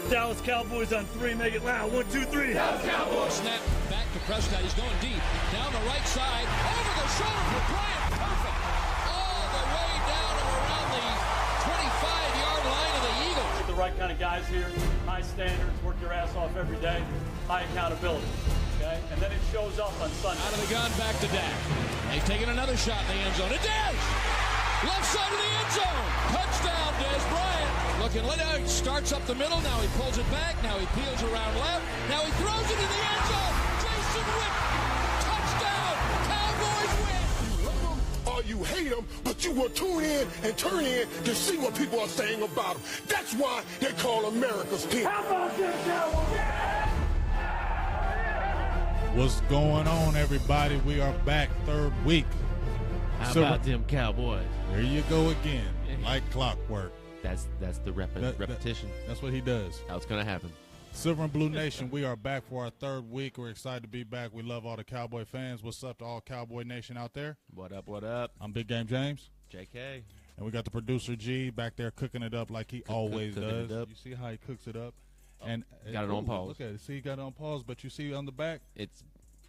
Dallas Cowboys on 3. Make it loud. 1, 2, 3. Dallas Cowboys. Snap back to Prescott. He's going deep. Down the right side. Over the shoulder for Bryant. Perfect. All the way down and around the 25-yard line of the Eagles. The right kind of guys here. High standards. Work your ass off every day. High accountability. Okay? And then it shows up on Sunday. Out of the gun, back to Dak. They've taken another shot in the end zone. It does! Left side of the end zone. Touchdown, Dez Bryant. Looking lit out. He starts up the middle. Now he pulls it back. Now he peels around left. Now he throws it in the end zone. Jason Witten. Touchdown. Cowboys win. You love him or you hate him, but you will tune in and turn in to see what people are saying about him. That's why they call America's team. How about them Cowboys? What's going on, everybody? We are back, third week. How about them Cowboys? There you go again, like clockwork. That's the repetition. That's what he does. How it's going to happen. Silver and Blue Nation, we are back for our third week. We're excited to be back. We love all the Cowboy fans. What's up to all Cowboy Nation out there? What up, what up? I'm Big Game James. JK. And we got the producer G back there cooking it up like he always does. You see how he cooks it up? And got it on pause. Look at it. See, he got it on pause, but you see on the back?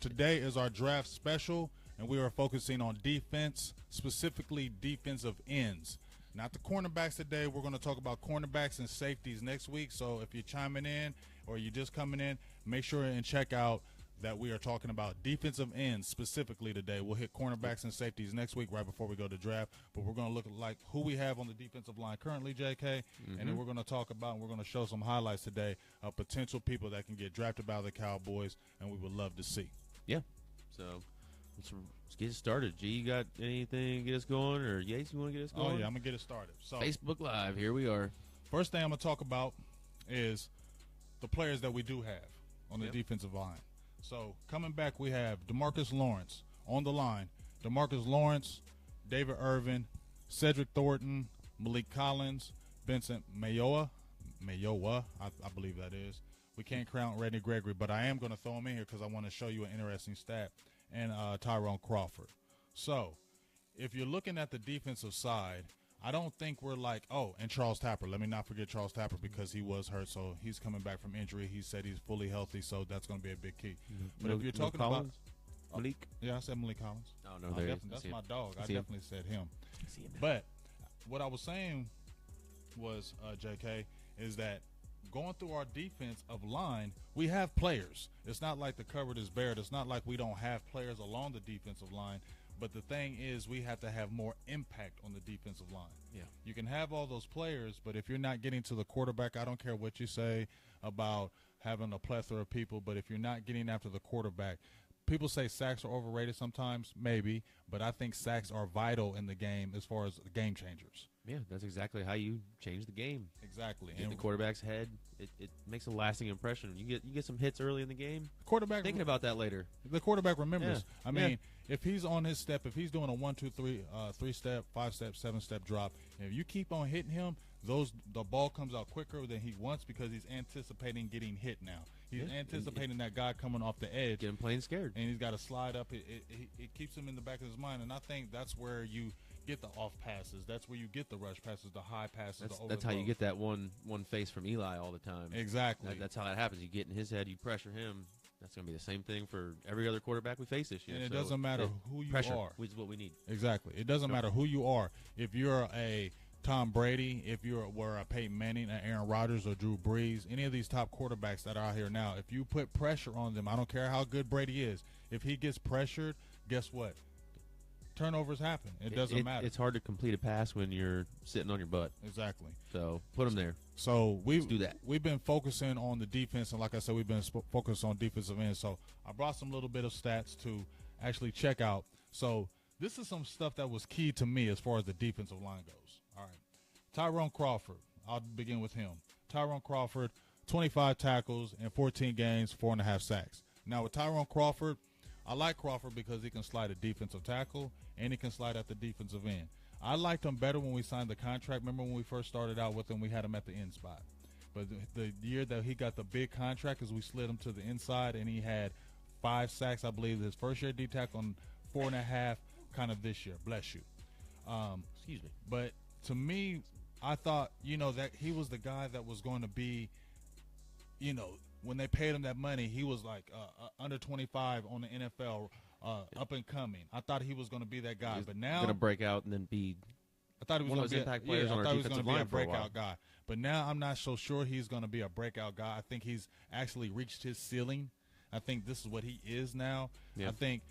Today is our draft special, and we are focusing on defense, specifically defensive ends. Not the cornerbacks today. We're going to talk about cornerbacks and safeties next week. So if you're chiming in or you're just coming in, make sure and check out that we are talking about defensive ends specifically today. We'll hit cornerbacks and safeties next week right before we go to draft. But we're going to look at like who we have on the defensive line currently, JK, and then we're going to talk about and we're going to show some highlights today of potential people that can get drafted by the Cowboys, and we would love to see. Yeah. So let's get it started. G, you got anything to get us going? Or Yates, you want to get us going? Oh, yeah, I'm going to get it started. So Facebook Live, here we are. First thing I'm going to talk about is the players that we do have on the defensive line. So coming back, we have DeMarcus Lawrence on the line. DeMarcus Lawrence, David Irvin, Cedric Thornton, Malik Collins, Vincent Mayowa, I believe that is. We can't count Randy Gregory, but I am going to throw him in here because I want to show you an interesting stat, and Tyrone Crawford. So if you're looking at the defensive side, I don't think we're like, and Charles Tapper. Let me not forget Charles Tapper because he was hurt, so he's coming back from injury. He said he's fully healthy, so that's going to be a big key. But if you're talking about Malik? Yeah, I said Malik Collins. Oh, no, there he is. That's my dog. I definitely said him. But what I was saying was, JK, is that going through our defense of line, we have players. It's not like the cupboard is bare. It's not like we don't have players along the defensive line. But the thing is, we have to have more impact on the defensive line. Yeah. You can have all those players, but if you're not getting to the quarterback, I don't care what you say about having a plethora of people, but if you're not getting after the quarterback, people say sacks are overrated sometimes, maybe, but I think sacks are vital in the game as far as game changers. Yeah, that's exactly how you change the game. Exactly. In the quarterback's head, it makes a lasting impression. You get some hits early in the game. Quarterback thinking about that later. The quarterback remembers. Yeah. I mean, if he's on his step, if he's doing a 1, 2, 3, 3-step, 5-step, 7-step drop, and if you keep on hitting him, the ball comes out quicker than he wants because he's anticipating getting hit now. He's anticipating that guy coming off the edge. Getting plain scared. And he's got to slide up. It keeps him in the back of his mind, and I think that's where you get the off passes. That's where you get the rush passes, the high passes, the overthrows. That's how you get that one face from Eli all the time. Exactly. That's how that happens. You get in his head, you pressure him. That's going to be the same thing for every other quarterback we face this year. And it doesn't matter who you pressure are. Is what we need. Exactly. It doesn't matter who you are. If you're a Tom Brady, if you were a Peyton Manning, an Aaron Rodgers, or Drew Brees, any of these top quarterbacks that are out here now, if you put pressure on them, I don't care how good Brady is, if he gets pressured, guess what? Turnovers happen. It doesn't matter. It's hard to complete a pass when you're sitting on your butt. Exactly. So put them there. So let's do that. We've been focusing on the defense, and like I said, we've been focused on defensive end. So I brought some little bit of stats to actually check out. So this is some stuff that was key to me as far as the defensive line goes. All right. Tyrone Crawford. I'll begin with him. Tyrone Crawford, 25 tackles in 14 games, 4.5 sacks. Now with Tyrone Crawford, I like Crawford because he can slide a defensive tackle and he can slide at the defensive end. I liked him better when we signed the contract. Remember when we first started out with him, we had him at the end spot. But the year that he got the big contract is we slid him to the inside, and he had 5 sacks, I believe, his first year D-tackle, on 4.5 kind of this year. Bless you. Excuse me. But to me, I thought, that he was the guy that was going to be you know, when they paid him that money, he was like under 25 on the NFL, up and coming. I thought he was going to be that guy, but now going to break out and then be. I thought he was one going of to those be impact players on our defensive line for a while. breakout guy. But now I'm not so sure he's going to be a breakout guy. I think he's actually reached his ceiling. I think this is what he is now. Yeah. I think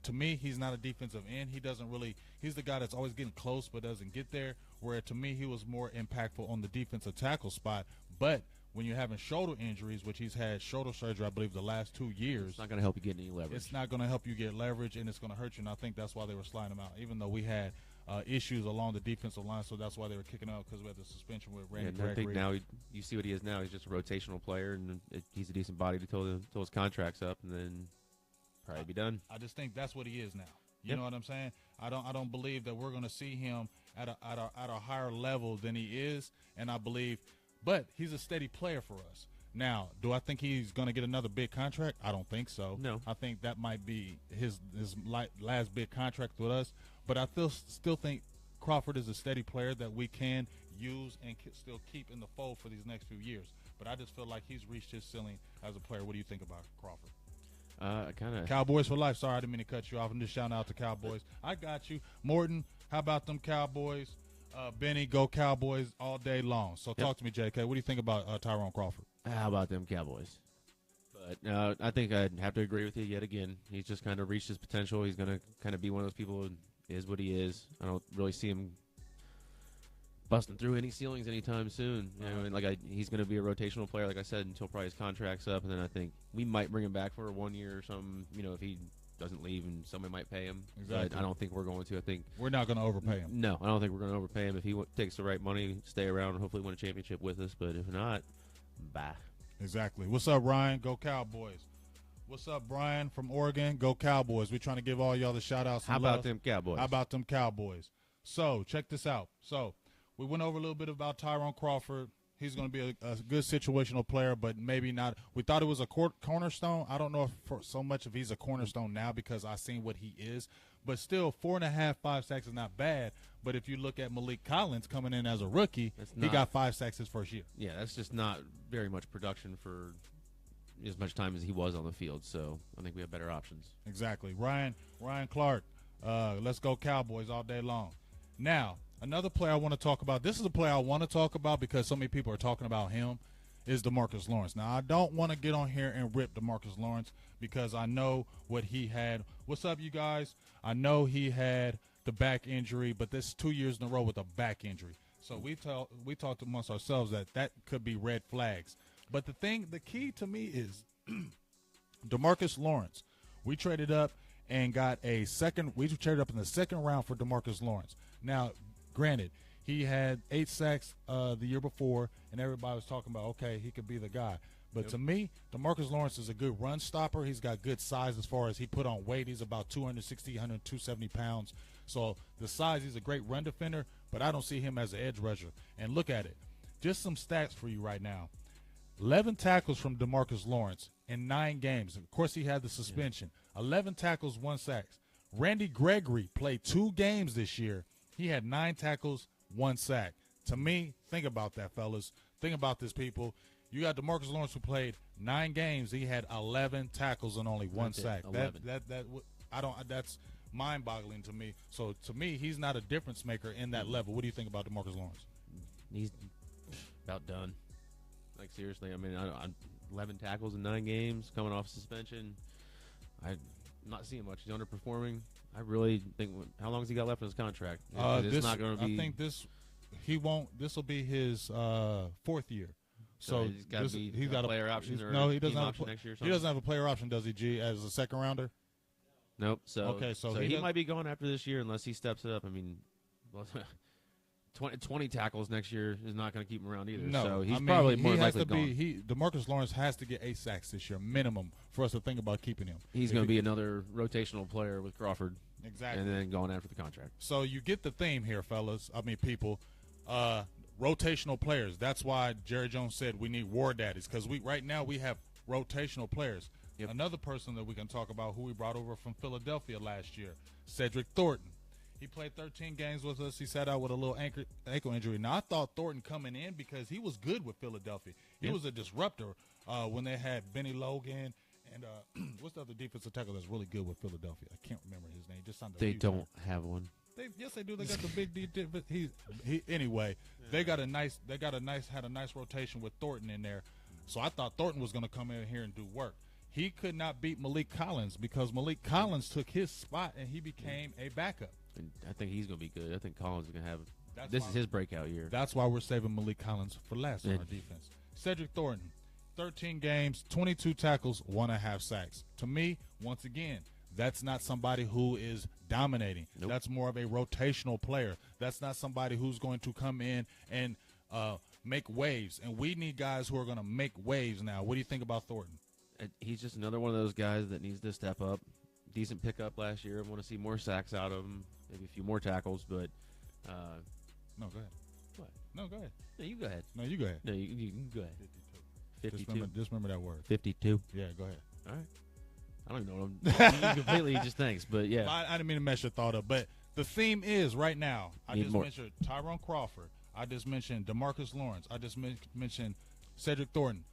to me, he's not a defensive end. He's the guy that's always getting close but doesn't get there, where to me he was more impactful on the defensive tackle spot. But when you're having shoulder injuries, which he's had shoulder surgery, I believe, the last 2 years. It's not going to help you get any leverage. It's not going to help you get leverage, and it's going to hurt you, and I think that's why they were sliding him out, even though we had issues along the defensive line, so that's why they were kicking out, because we had the suspension with Randy Gregory. I think now you see what he is now. He's just a rotational player, and he's a decent body until his contract's up, and then probably be done. I just think that's what he is now. You know what I'm saying? I don't believe that we're going to see him at a higher level than he is, and I believe, but he's a steady player for us. Now, do I think he's going to get another big contract? I don't think so. No. I think that might be his last big contract with us. But I still think Crawford is a steady player that we can use and still keep in the fold for these next few years. But I just feel like he's reached his ceiling as a player. What do you think about Crawford? Kind of. Cowboys for life. Sorry, I didn't mean to cut you off. I'm just shouting out to Cowboys. I got you. Morton, how about them Cowboys? Benny, go Cowboys all day long. So talk to me, JK. What do you think about Tyrone Crawford? How about them Cowboys? But I think I'd have to agree with you yet again. He's just kind of reached his potential. He's going to kind of be one of those people who is what he is. I don't really see him busting through any ceilings anytime soon. You know, and he's going to be a rotational player, like I said, until probably his contract's up. And then I think we might bring him back for 1 year or something, you know, if he doesn't leave and somebody might pay him. Exactly. But I don't think we're going to. I think we're not going to overpay him. No, I don't think we're going to overpay him. If he takes the right money, stay around and hopefully win a championship with us. But if not, bye. Exactly. What's up, Ryan? Go Cowboys. What's up, Brian from Oregon? Go Cowboys. We're trying to give all y'all the shout-outs. How about them Cowboys? How about them Cowboys? So, check this out. So, we went over a little bit about Tyrone Crawford. He's going to be a good situational player, but maybe not. We thought it was a cornerstone. I don't know if so much if he's a cornerstone now because I've seen what he is. But still, 4.5, 5 sacks is not bad. But if you look at Malik Collins coming in as a rookie, he got 5 sacks his first year. Yeah, that's just not very much production for as much time as he was on the field. So I think we have better options. Exactly. Ryan Clark, let's go Cowboys all day long. Now, another player I want to talk about, this is a player I want to talk about because so many people are talking about him, is DeMarcus Lawrence. Now, I don't want to get on here and rip DeMarcus Lawrence because I know what he had. What's up, you guys? I know he had the back injury, but this 2 years in a row with a back injury. So we talked amongst ourselves that could be red flags. But the key to me is DeMarcus Lawrence. We traded up and got we traded up in the second round for DeMarcus Lawrence. Now, granted, he had 8 sacks the year before, and everybody was talking about, okay, he could be the guy. But to me, DeMarcus Lawrence is a good run stopper. He's got good size as far as he put on weight. He's about 260, 270 pounds. So the size, he's a great run defender, but I don't see him as an edge rusher. And look at it. Just some stats for you right now. 11 tackles from DeMarcus Lawrence in 9 games. Of course, he had the suspension. 11 tackles, 1 sack. Randy Gregory played 2 games this year. He had 9 tackles, 1 sack. To me, think about that, fellas. Think about this, people. You got DeMarcus Lawrence who played 9 games. He had 11 tackles and only 1 sack. That's mind-boggling to me. So to me, he's not a difference maker in that level. What do you think about DeMarcus Lawrence? He's about done. Like, seriously, I mean, 11 tackles in 9 games, coming off suspension. I'm not seeing much. He's underperforming. I really think. How long has he got left in his contract? It's not going to be. I think this will be his 4th year. So he's got a player option or no, he doesn't have option next year. He doesn't have a player option, does he? G as a second rounder. Nope. So okay, so he might be going after this year unless he steps it up. I mean, 20 tackles next year is not going to keep him around either. No, so he's probably more likely gone. DeMarcus Lawrence has to get 8 sacks this year minimum for us to think about keeping him. He's going to be another rotational player with Crawford. Exactly. And then going after the contract. So you get the theme here, fellas. I mean, people. Rotational players. That's why Jerry Jones said we need war daddies because right now we have rotational players. Yep. Another person that we can talk about who we brought over from Philadelphia last year, Cedric Thornton. He played 13 games with us. He sat out with a little ankle injury. Now, I thought Thornton coming in because he was good with Philadelphia. He was a disruptor when they had Benny Logan and what's the other defensive tackle that's really good with Philadelphia? I can't remember his name. Just signed They don't have one. Yes, they do. They got the big D. But anyway. They had a nice rotation with Thornton in there. So I thought Thornton was going to come in here and do work. He could not beat Malik Collins because Malik Collins took his spot and he became a backup. And I think he's going to be good. I think Collins is going to have – this is his breakout year. That's why we're saving Malik Collins for last on our defense. Cedric Thornton, 13 games, 22 tackles, 1.5 sacks. To me, once again, that's not somebody who is dominating. Nope. That's more of a rotational player. That's not somebody who's going to come in and make waves. And we need guys who are going to make waves now. What do you think about Thornton? He's just another one of those guys that needs to step up. Decent pickup last year. I want to see more sacks out of him, maybe a few more tackles, but no, go ahead. What? No, go ahead. No, you go ahead. No, you go ahead. No, you can go ahead. 52. Just remember that word. 52. Yeah, go ahead. All right. I don't even know what I'm completely just thinks, but yeah. I didn't mean to mess your thought up, but the theme is right now. I Need just more. mentioned Tyrone Crawford. I just mentioned DeMarcus Lawrence. I just mentioned Cedric Thornton.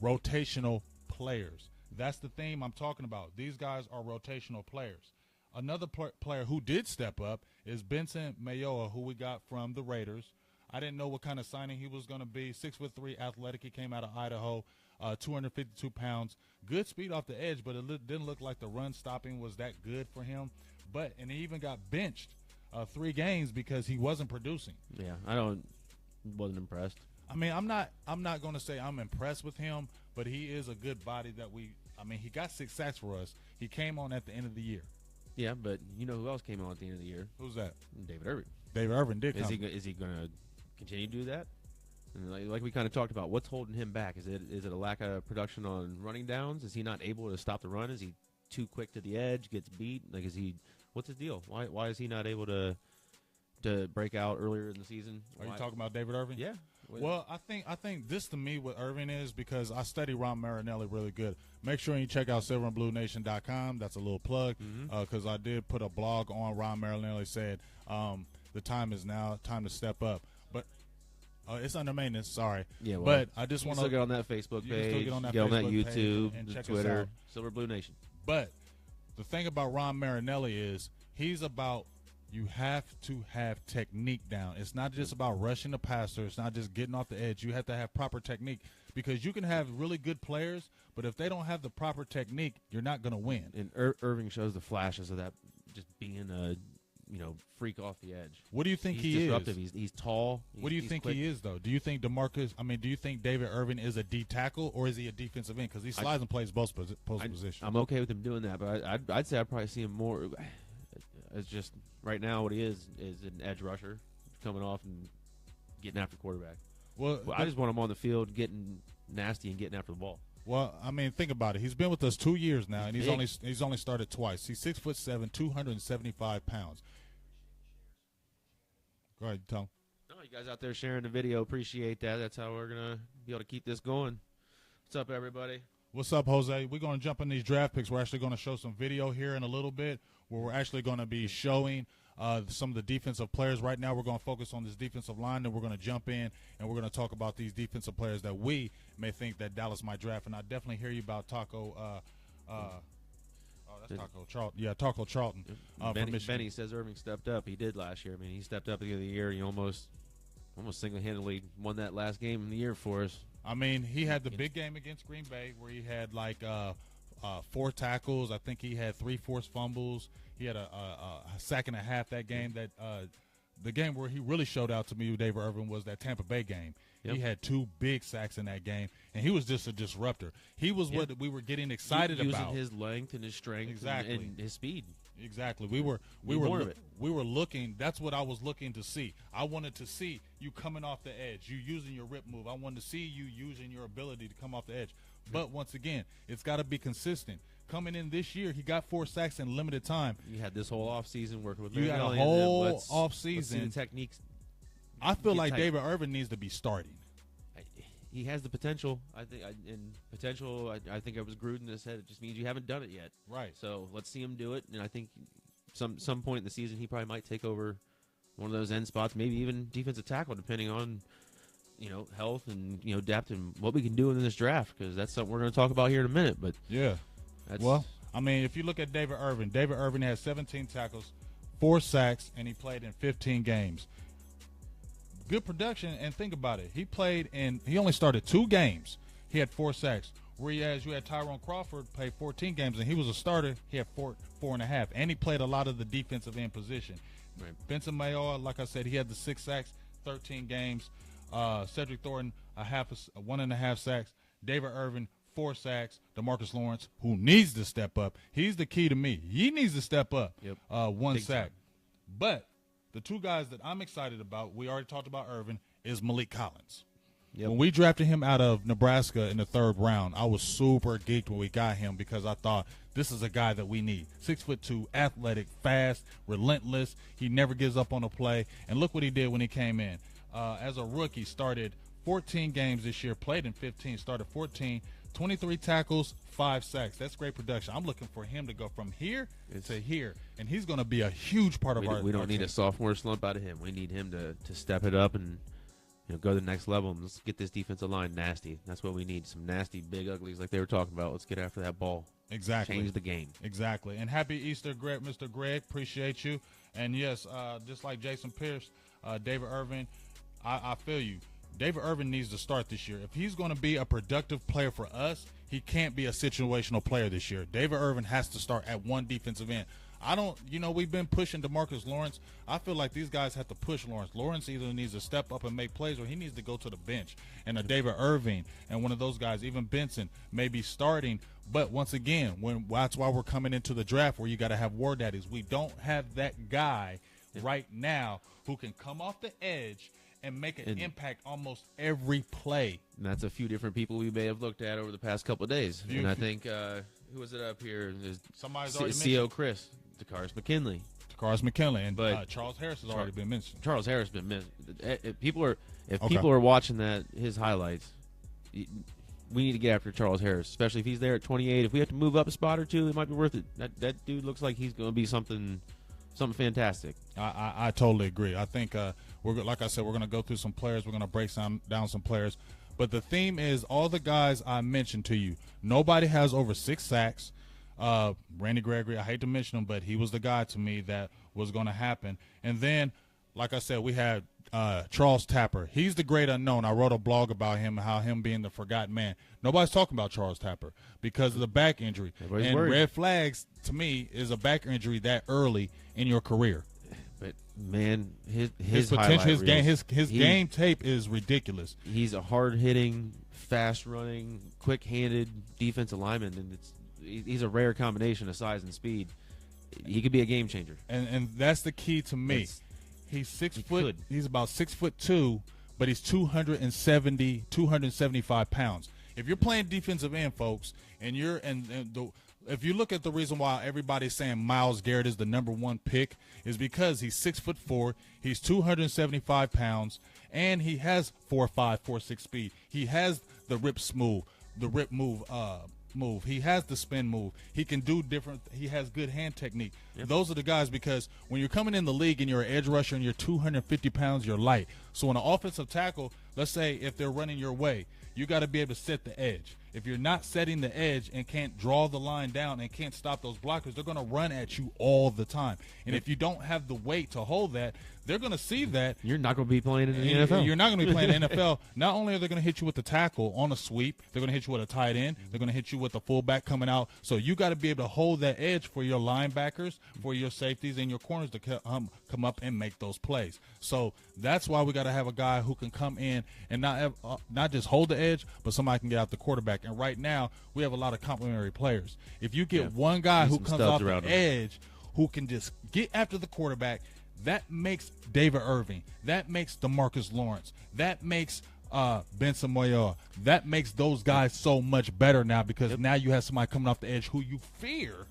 Rotational players. That's the theme I'm talking about. These guys are rotational players. Another player who did step up is Benson Mayoa, who we got from the Raiders. I didn't know what kind of signing he was going to be. 6'3", athletic. He came out of Idaho, 252 pounds. Good speed off the edge, but it didn't look like the run stopping was that good for him. And he even got benched 3 games because he wasn't producing. Yeah, wasn't impressed. I mean, I'm not going to say I'm impressed with him, but he is a good body he got 6 sacks for us. He came on at the end of the year. Yeah, but you know who else came on at the end of the year? Who's that? David Irving. David Irving did come. Is he going to continue to do that? And like we kind of talked about, what's holding him back? Is it a lack of production on running downs? Is he not able to stop the run? Is he too quick to the edge? Gets beat? What's his deal? Why is he not able to break out earlier in the season? Are you talking about David Irving? Yeah. Well, I think this to me what Irving is because I study Ron Marinelli really good. Make sure you check out silverandbluenation.com. That's a little plug because I did put a blog on Ron Marinelli said the time is now, time to step up. But it's under maintenance. Sorry. Yeah. Well, but I just want to get on that Facebook page. You can still get on that YouTube, and check Twitter, us out. Silver Blue Nation. But the thing about Ron Marinelli is he's about you have to have technique down. It's not just about rushing the passer. It's not just getting off the edge. You have to have proper technique because you can have really good players, but if they don't have the proper technique, you're not going to win. And Irving shows the flashes of that, just being a freak off the edge. What do you think he's disruptive. He's tall. What do you think quick. he is, though? Do you think do you think David Irving is a D tackle or is he a defensive end? Because he slides and plays both positions. I'm okay with him doing that, but I'd say I'd probably see him more as just right now what he is an edge rusher coming off and getting after quarterback. Well, I just want him on the field getting nasty and getting after the ball. Well, I mean, think about it. He's been with us 2 years now, and he's only started twice. He's 6'7", 275 pounds. Go ahead, Tom. No, you guys out there sharing the video, appreciate that. That's how we're gonna be able to keep this going. What's up, everybody? What's up, Jose? We're going to jump in these draft picks. We're actually going to show some video here in a little bit where we're actually going to be showing some of the defensive players. Right now we're going to focus on this defensive line, and we're going to jump in, and we're going to talk about these defensive players that we may think that Dallas might draft. And I definitely hear you about Taco Taco Charlton. Yeah, Taco Charlton from Michigan. Benny says Irving stepped up. He did last year. I mean, he stepped up at the end of the year. He almost single-handedly won that last game in the year for us. I mean, he had the big game against Green Bay where he had 4 tackles. I think he had 3 forced fumbles. He had a sack and a half that game. That the game where he really showed out to me with David Irving was that Tampa Bay game. Yep. He had 2 big sacks in that game, and he was just a disruptor. He was what we were getting excited using about. His length and his strength and his speed. Exactly. We were looking. That's what I was looking to see. I wanted to see you coming off the edge, you using your rip move. I wanted to see you using your ability to come off the edge. But once again, it's got to be consistent. Coming in this year, he got 4 sacks in limited time. You had this whole offseason working with You had a whole offseason. Techniques. I feel like David Irving needs to be starting. He has the potential. I think I think it was Gruden that said it just means you haven't done it yet. Right. So let's see him do it. And I think some point in the season, he probably might take over one of those end spots, maybe even defensive tackle, depending on health and depth and what we can do in this draft, because that's something we're going to talk about here in a minute. But yeah, well, I mean, if you look at David Irvin has 17 tackles, 4 sacks, and he played in 15 games. Good production, and think about it. He only started 2 games. He had 4 sacks. Whereas you had Tyrone Crawford played 14 games, and he was a starter. He had 4.5, and he played a lot of the defensive end position. Right. Benson Mayowa, like I said, he had the 6 sacks, 13 games. Cedric Thornton, 1.5 sacks. David Irvin, 4 sacks. DeMarcus Lawrence, who needs to step up. He's the key to me. He needs to step up. Yep. 1 Big sack. time. But the 2 guys that I'm excited about, we already talked about Irvin, is Malik Collins. Yep. When we drafted him out of Nebraska in the 3rd round, I was super geeked when we got him because I thought this is a guy that we need. 6'2", athletic, fast, relentless. He never gives up on a play. And look what he did when he came in. As a rookie, started 14 games this year, played in 15, started 14, 23 tackles, 5 sacks. That's great production. I'm looking for him to go from here to here, and he's going to be a huge part of our We don't need team. a sophomore slump out of him. We need him to step it up and go to the next level. And let's get this defensive line nasty. That's what we need. Some nasty, big uglies like they were talking about. Let's get after that ball. Exactly. Change the game. Exactly. And happy Easter, Mr. Greg. Appreciate you. And, yes, just like Jason Pierce, David Irvin, I feel you. David Irvin needs to start this year. If he's going to be a productive player for us, he can't be a situational player this year. David Irvin has to start at one defensive end. We've been pushing DeMarcus Lawrence. I feel like these guys have to push Lawrence. Lawrence either needs to step up and make plays or he needs to go to the bench. And a David Irvin and one of those guys, even Benson, may be starting. But once again, that's why we're coming into the draft where you got to have war daddies. We don't have that guy right now who can come off the edge and make an impact almost every play. And that's a few different people we may have looked at over the past couple of days. And I think, who was it up here? Somebody's already C.O. mentioned. Chris, DeCaris McKinley. DeCaris McKinley, and But Charles Harris has already been mentioned. Charles Harris been mentioned. If people are watching his highlights, we need to get after Charles Harris, especially if he's there at 28. If we have to move up a spot or 2, it might be worth it. That dude looks like he's going to be something fantastic. I totally agree. I think like I said, we're going to go through some players. We're going to break down some players. But the theme is all the guys I mentioned to you. Nobody has over 6 sacks. Randy Gregory, I hate to mention him, but he was the guy to me that was going to happen. And then, like I said, we had Charles Tapper. He's the great unknown. I wrote a blog about him, how him being the forgotten man. Nobody's talking about Charles Tapper because of the back injury. Everybody's and worried. red flags, to me, is a back injury that early in your career. But man, his Potential, highlight reels, his game tape is ridiculous. He's a hard-hitting, fast-running, quick-handed defensive lineman, and he's a rare combination of size and speed. He could be a game changer. And that's the key to me. He's 6 foot. He's about 6'2", but he's 275 pounds. If you're playing defensive end, folks, and if you look at the reason why everybody's saying Myles Garrett is the #1 pick, is because he's 6'4", he's 275 pounds, and he has 4.5, 4.6 speed. He has the rip move. He has the spin move. He can do different. He has good hand technique. Yep. Those are the guys, because when you're coming in the league and you're an edge rusher and you're 250 pounds, you're light. So on an offensive tackle, let's say if they're running your way, you got to be able to set the edge. If you're not setting the edge and can't draw the line down and can't stop those blockers, they're going to run at you all the time. And if you don't have the weight to hold that, they're going to see that. You're not going to be playing in the NFL. You're not going to be playing in the NFL. Not only are they going to hit you with the tackle on a sweep, they're going to hit you with a tight end. They're going to hit you with a fullback coming out. So you got to be able to hold that edge for your linebackers, for your safeties, and your corners to come up and make those plays. So that's why we got to have a guy who can come in and not just hold the edge, but somebody can get out the quarterback. And right now, we have a lot of complementary players. If you get one guy who comes off the edge who can just get after the quarterback, that makes David Irvin. That makes DeMarcus Lawrence. That makes Benson Mayowa. That makes those guys so much better now, because now you have somebody coming off the edge who you fear.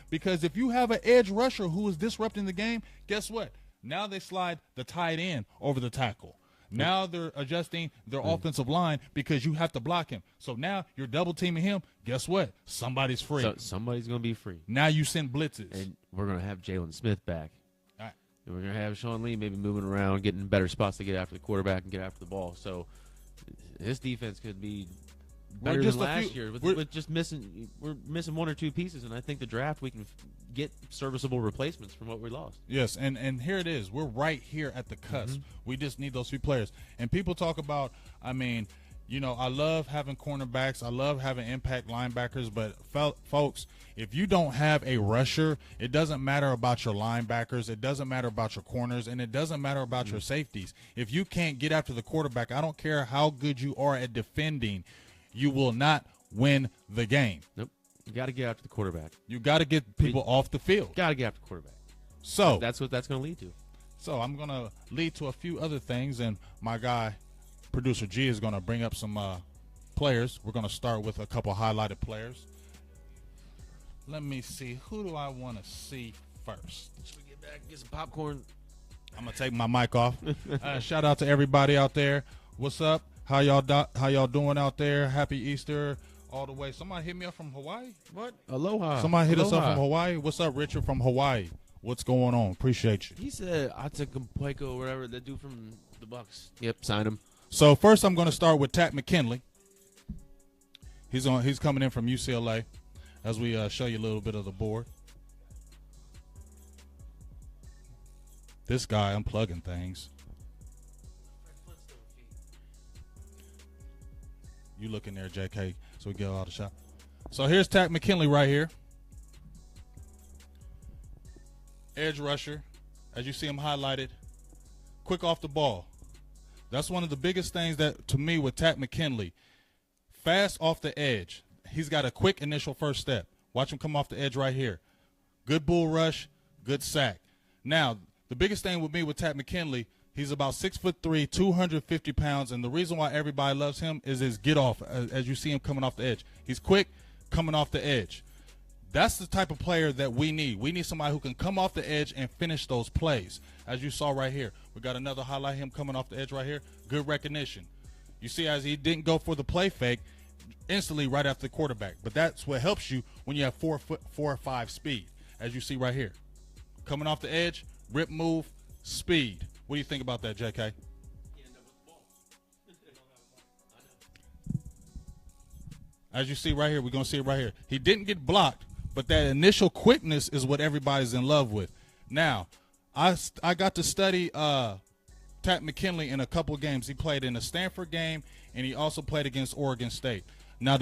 Because if you have an edge rusher who is disrupting the game, guess what? Now they slide the tight end over the tackle. Now they're adjusting their offensive line because you have to block him. So now you're double teaming him. Guess what? Somebody's free. So somebody's going to be free. Now you send blitzes. we're going to have Jalen Smith back. All right. And we're going to have Sean Lee maybe moving around, getting better spots to get after the quarterback and get after the ball. So this defense could be better than last year. With just we're missing one or two pieces, and I think the draft we can get serviceable replacements from what we lost. Yes, and here it is. We're right here at the cusp. We just need those few players. And people talk about, I mean, you know, I love having cornerbacks. I love having impact linebackers. But, folks, if you don't have a rusher, it doesn't matter about your linebackers. It doesn't matter about your corners. And it doesn't matter about your safeties. If you can't get after the quarterback, I don't care how good you are at defending, you will not win the game. Nope. You got to get after the quarterback. You got to get people off the field. Got to get after the quarterback. So that's what that's going to lead to. So I'm going to lead to a few other things, and my guy, Producer G, is going to bring up some players. We're going to start with a couple highlighted players. Let me see. Who do I want to see first? Should we get back and get some popcorn? I'm going to take my mic off. Shout out to everybody out there. What's up? How y'all doing out there? Happy Easter all the way. Somebody hit me up from Hawaii? What? Aloha. Somebody hit us up from Hawaii? What's up, Richard from Hawaii? What's going on? Appreciate you. He said Atakampueko or whatever, that dude from the Bucks. Yep, sign him. So first I'm going to start with Takk McKinley. He's coming in from UCLA as we show you a little bit of the board. This guy unplugging things. You look in there, JK, so we get all the shot. So here's Takk McKinley right here. Edge rusher, as you see him highlighted. Quick off the ball. That's one of the biggest things that, to me, with Takk McKinley. Fast off the edge. He's got a quick initial first step. Watch him come off the edge right here. Good bull rush, good sack. Now, the biggest thing with me with Takk McKinley, he's about 6'3", 250 pounds, and the reason why everybody loves him is his get off, as you see him coming off the edge. He's quick, coming off the edge. That's the type of player that we need. We need somebody who can come off the edge and finish those plays. As you saw right here, we got another highlight, him coming off the edge right here. Good recognition. You see, as he didn't go for the play fake instantly right after the quarterback. But that's what helps you when you have 4 or 5 speed, as you see right here. Coming off the edge, rip move, speed. What do you think about that, JK? As you see right here, we're going to see it right here. He didn't get blocked, but that initial quickness is what everybody's in love with. Now, I got to study Takk McKinley in a couple of games. He played in a Stanford game, and he also played against Oregon State. Now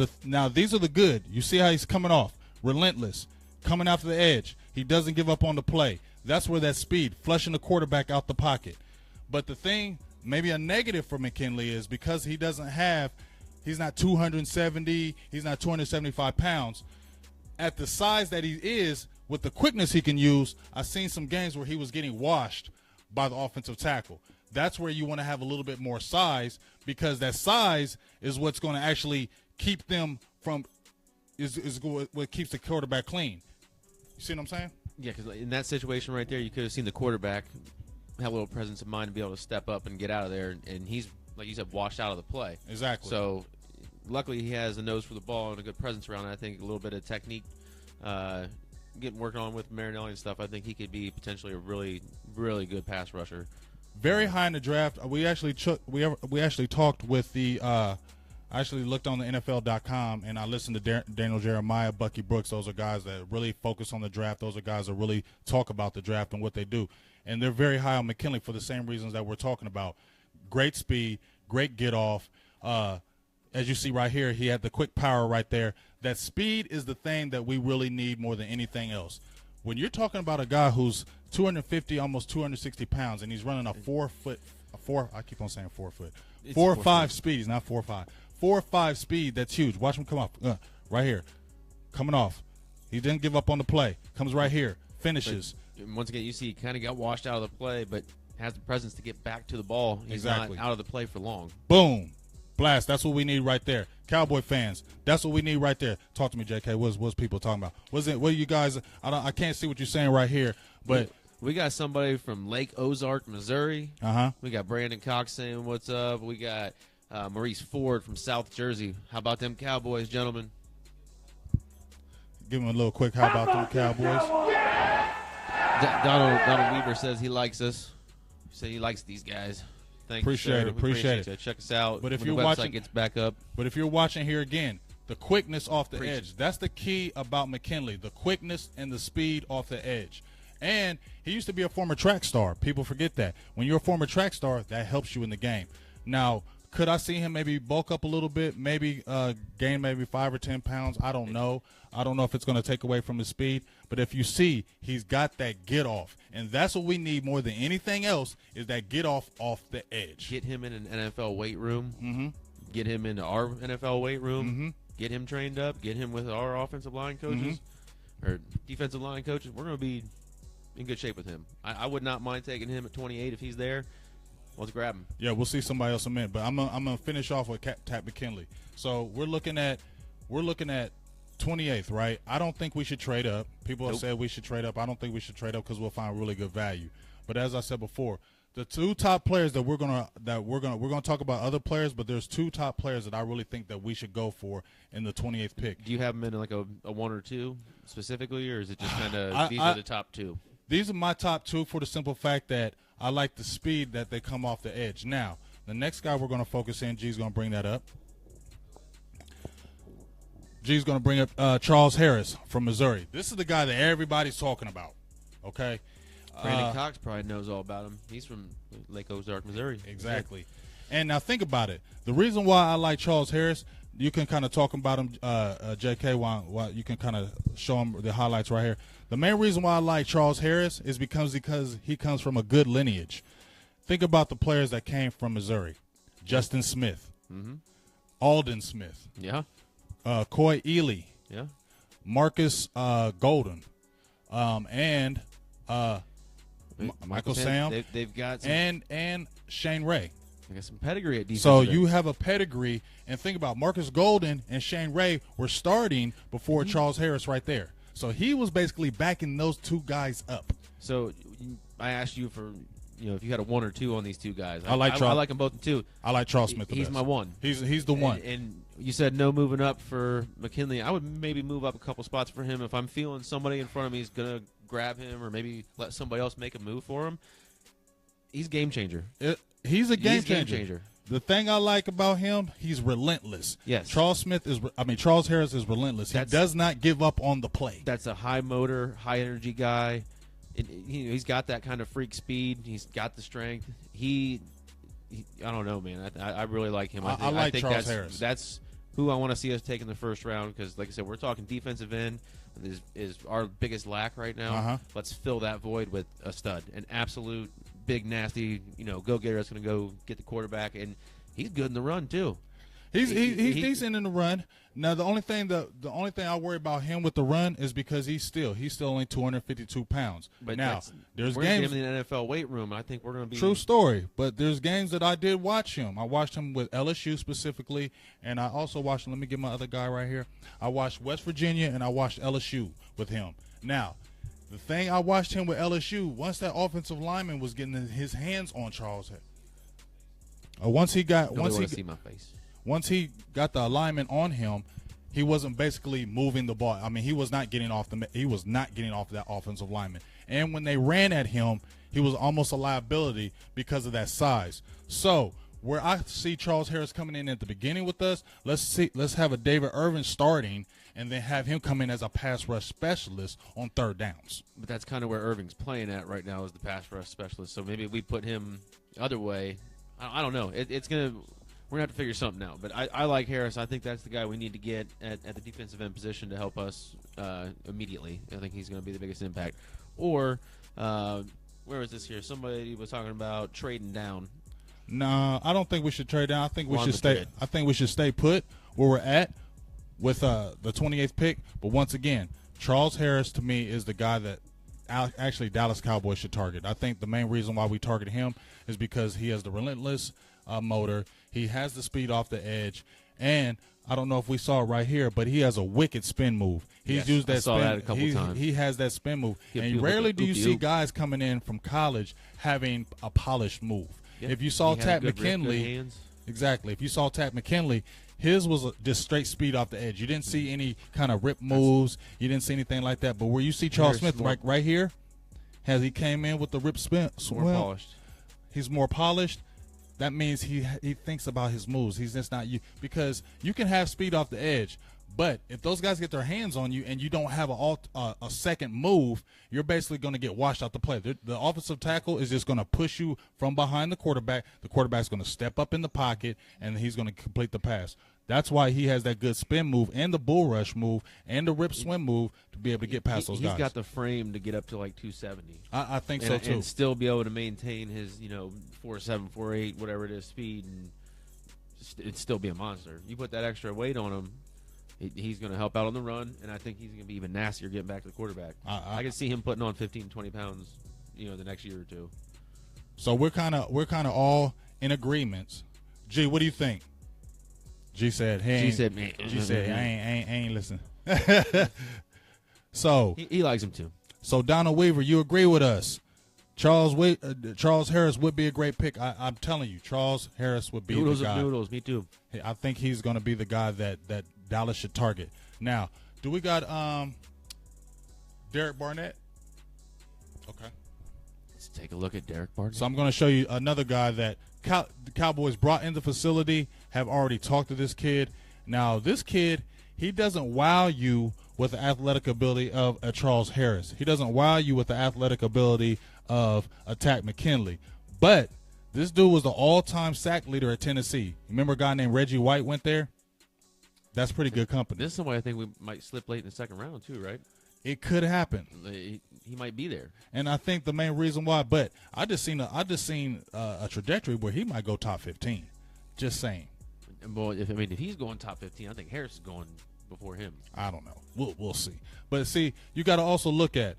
these are the good. You see how he's coming off. Relentless. Coming after the edge. He doesn't give up on the play. That's where that speed, flushing the quarterback out the pocket. But the thing, maybe a negative for McKinley is because he doesn't have, he's not 270, he's not 275 pounds. At the size that he is, with the quickness he can use, I've seen some games where he was getting washed by the offensive tackle. That's where you want to have a little bit more size, because that size is what's going to actually keep them from, is what keeps the quarterback clean. You see what I'm saying? Yeah, because in that situation right there, you could have seen the quarterback have a little presence of mind to be able to step up and get out of there, and he's, like you said, washed out of the play. Exactly. So luckily he has a nose for the ball and a good presence around it. I think a little bit of technique, getting working on with Marinelli and stuff, I think he could be potentially a really, really good pass rusher. Very high in the draft. We actually talked with the I actually looked on the NFL.com, and I listened to Daniel Jeremiah, Bucky Brooks. Those are guys that really focus on the draft. Those are guys that really talk about the draft and what they do. And they're very high on McKinley for the same reasons that we're talking about. Great speed, great get off. As you see right here, he had the quick power right there. That speed is the thing that we really need more than anything else. When you're talking about a guy who's 250, almost 260 pounds, and he's running a 4 foot, I keep on saying 4 foot, 4 or 5 speeds, not 4 or 5. 4 or 5 speed, that's huge. Watch him come off. Right here. Coming off. He didn't give up on the play. Comes right here. Finishes. But once again, you see he kind of got washed out of the play, but has the presence to get back to the ball. He's exactly. not out of the play for long. Boom. Blast. That's what we need right there. Cowboy fans, that's what we need right there. Talk to me, JK. What's people talking about? What are you guys? I can't see what you're saying right here, but we got somebody from Lake Ozark, Missouri. We got Brandon Cox saying what's up. We got Maurice Ford from South Jersey. How about them Cowboys, gentlemen? Give him a little quick. How about them Cowboys? Donald Weaver says he likes us. He said he likes these guys. Thank you, sir. Appreciate it. You. Check us out. But if when you're the website watching, gets back up. But if you're watching here again, the quickness off the edge. That's the key about McKinley. The quickness and the speed off the edge. And he used to be a former track star. People forget that. When you're a former track star, that helps you in the game. Now, could I see him maybe bulk up a little bit, maybe gain maybe 5 or 10 pounds? I don't know. I don't know if it's going to take away from his speed. But if you see, he's got that get off. And that's what we need more than anything else is that get off the edge. Get him in an NFL weight room. Mm-hmm. Get him into our NFL weight room. Mm-hmm. Get him trained up. Get him with our offensive line coaches or defensive line coaches. We're going to be in good shape with him. I would not mind taking him at 28 if he's there. Let's grab him. Yeah, we'll see somebody else in a minute, but I'm gonna finish off with Tat McKinley. So we're looking at 28th, right? I don't think we should trade up. People have said we should trade up. I don't think we should trade up because we'll find really good value. But as I said before, the two top players that we're gonna talk about other players, but there's two top players that I really think that we should go for in the 28th pick. Do you have them in like a 1 or 2 specifically, or is it just kind of these are the top 2? These are my top 2 for the simple fact that I like the speed that they come off the edge. Now, the next guy we're going to focus in, G's going to bring that up. G's going to bring up Charles Harris from Missouri. This is the guy that everybody's talking about, okay? Brandon Cox probably knows all about him. He's from Lake Ozark, Missouri. Exactly. And now think about it. The reason why I like Charles Harris, you can kind of talk about him, JK, while you can kind of show him the highlights right here. The main reason why I like Charles Harris is because he comes from a good lineage. Think about the players that came from Missouri. Justin Smith. Mm-hmm. Alden Smith. Yeah. Coy Ely. Yeah. Marcus Golden. And Michael Sam. They've got some, and Shane Ray. They got some pedigree at defense. So you have a pedigree. And think about Marcus Golden and Shane Ray were starting before Charles Harris right there. So he was basically backing those two guys up. So I asked you for, if you had a 1 or 2 on these two guys. I like them both too. I like Charles Smith the He's best. my one. He's the one. And you said no moving up for McKinley. I would maybe move up a couple spots for him if I'm feeling somebody in front of me is going to grab him or maybe let somebody else make a move for him. He's a game changer. He's a game changer. The thing I like about him, he's relentless. Yes. Charles Harris is relentless. He does not give up on the play. That's a high motor, high energy guy. He's got that kind of freak speed. He's got the strength. I don't know, man. I really like him. I think Charles Harris. That's who I want to see us take in the first round because, like I said, we're talking defensive end is our biggest lack right now. Uh-huh. Let's fill that void with a stud, an absolute big, nasty, go-getter that's going to go get the quarterback, and he's good in the run too. He's decent in the run. Now the only thing I worry about him with the run is because he's still only 252 pounds. But now there's we're games in the NFL weight room. I think we're going to be true story. But there's games that I did watch him. I watched him with LSU specifically, and I also watched. Let me get my other guy right here. I watched West Virginia and I watched LSU with him. Now, the thing I watched him with LSU, once that offensive lineman was getting his hands on Charles, once he got the alignment on him, he wasn't basically moving the ball. I mean, he was not getting off that offensive lineman. And when they ran at him, he was almost a liability because of that size. So where I see Charles Harris coming in at the beginning with us, let's have a David Irvin starting and then have him come in as a pass rush specialist on third downs. But that's kind of where Irving's playing at right now as the pass rush specialist. So maybe we put him the other way. I don't know. We're going to have to figure something out. But I like Harris. I think that's the guy we need to get at the defensive end position to help us immediately. I think he's going to be the biggest impact. Or, where was this here? Somebody was talking about trading down. No, I don't think we should trade down. I think we should stay. I think we should stay put where we're at with the 28th pick. But once again, Charles Harris to me is the guy that actually Dallas Cowboys should target. I think the main reason why we target him is because he has the relentless motor. He has the speed off the edge, and I don't know if we saw it right here, but he has a wicked spin move. He's used that spin. That a couple times. He has that spin move, and rarely do you see guys coming in from college having a polished move. Yeah. If you saw Tat McKinley, exactly. If you saw Tat McKinley, his was just straight speed off the edge. You didn't see any kind of rip moves. You didn't see anything like that. But where you see Charles Smith right here, Has he came in with the rip spin? More polished. He's more polished. That means he thinks about his moves. He's just not you, because you can have speed off the edge, but if those guys get their hands on you and you don't have a second move, you're basically going to get washed out the play. The offensive tackle is just going to push you from behind the quarterback. The quarterback's going to step up in the pocket, and he's going to complete the pass. That's why he has that good spin move and the bull rush move and the rip swim move to be able to get past those guys. He's got the frame to get up to like 270. I think so too. And still be able to maintain his 4.7, 4.8, whatever it is, speed, and it'd still be a monster. You put that extra weight on him, he's going to help out on the run, and I think he's going to be even nastier getting back to the quarterback. I can see him putting on 15, 20 pounds, the next year or two. So we're kind of all in agreement. G, what do you think? G said, "Hey." G said, "I ain't listening." So he likes him too. So Donald Weaver, you agree with us? Charles Harris would be a great pick. I'm telling you, Charles Harris would be the guy. Noodles, me too. I think he's going to be the guy that Dallas should target. Now, do we got Derek Barnett? Okay. Let's take a look at Derek Barnett. So I'm going to show you another guy that the Cowboys brought in the facility, have already talked to this kid. Now, this kid, he doesn't wow you with the athletic ability of a Charles Harris. He doesn't wow you with the athletic ability of a Tack McKinley. But this dude was the all-time sack leader at Tennessee. Remember a guy named Reggie White went there? That's pretty good company. This is somebody I think we might slip late in the second round too, right? It could happen. He might be there. And I think the main reason why, but I just seen a trajectory where he might go top 15. Just saying. Well, if he's going top 15, I think Harris is going before him. I don't know. We'll see. But see, you got to also look at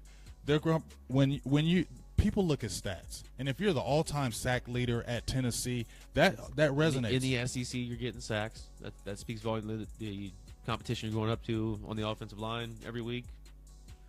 when you people look at stats, and if you're the all-time sack leader at Tennessee, that resonates. In the SEC, you're getting sacks. That speaks volumes. The competition you're going up to on the offensive line every week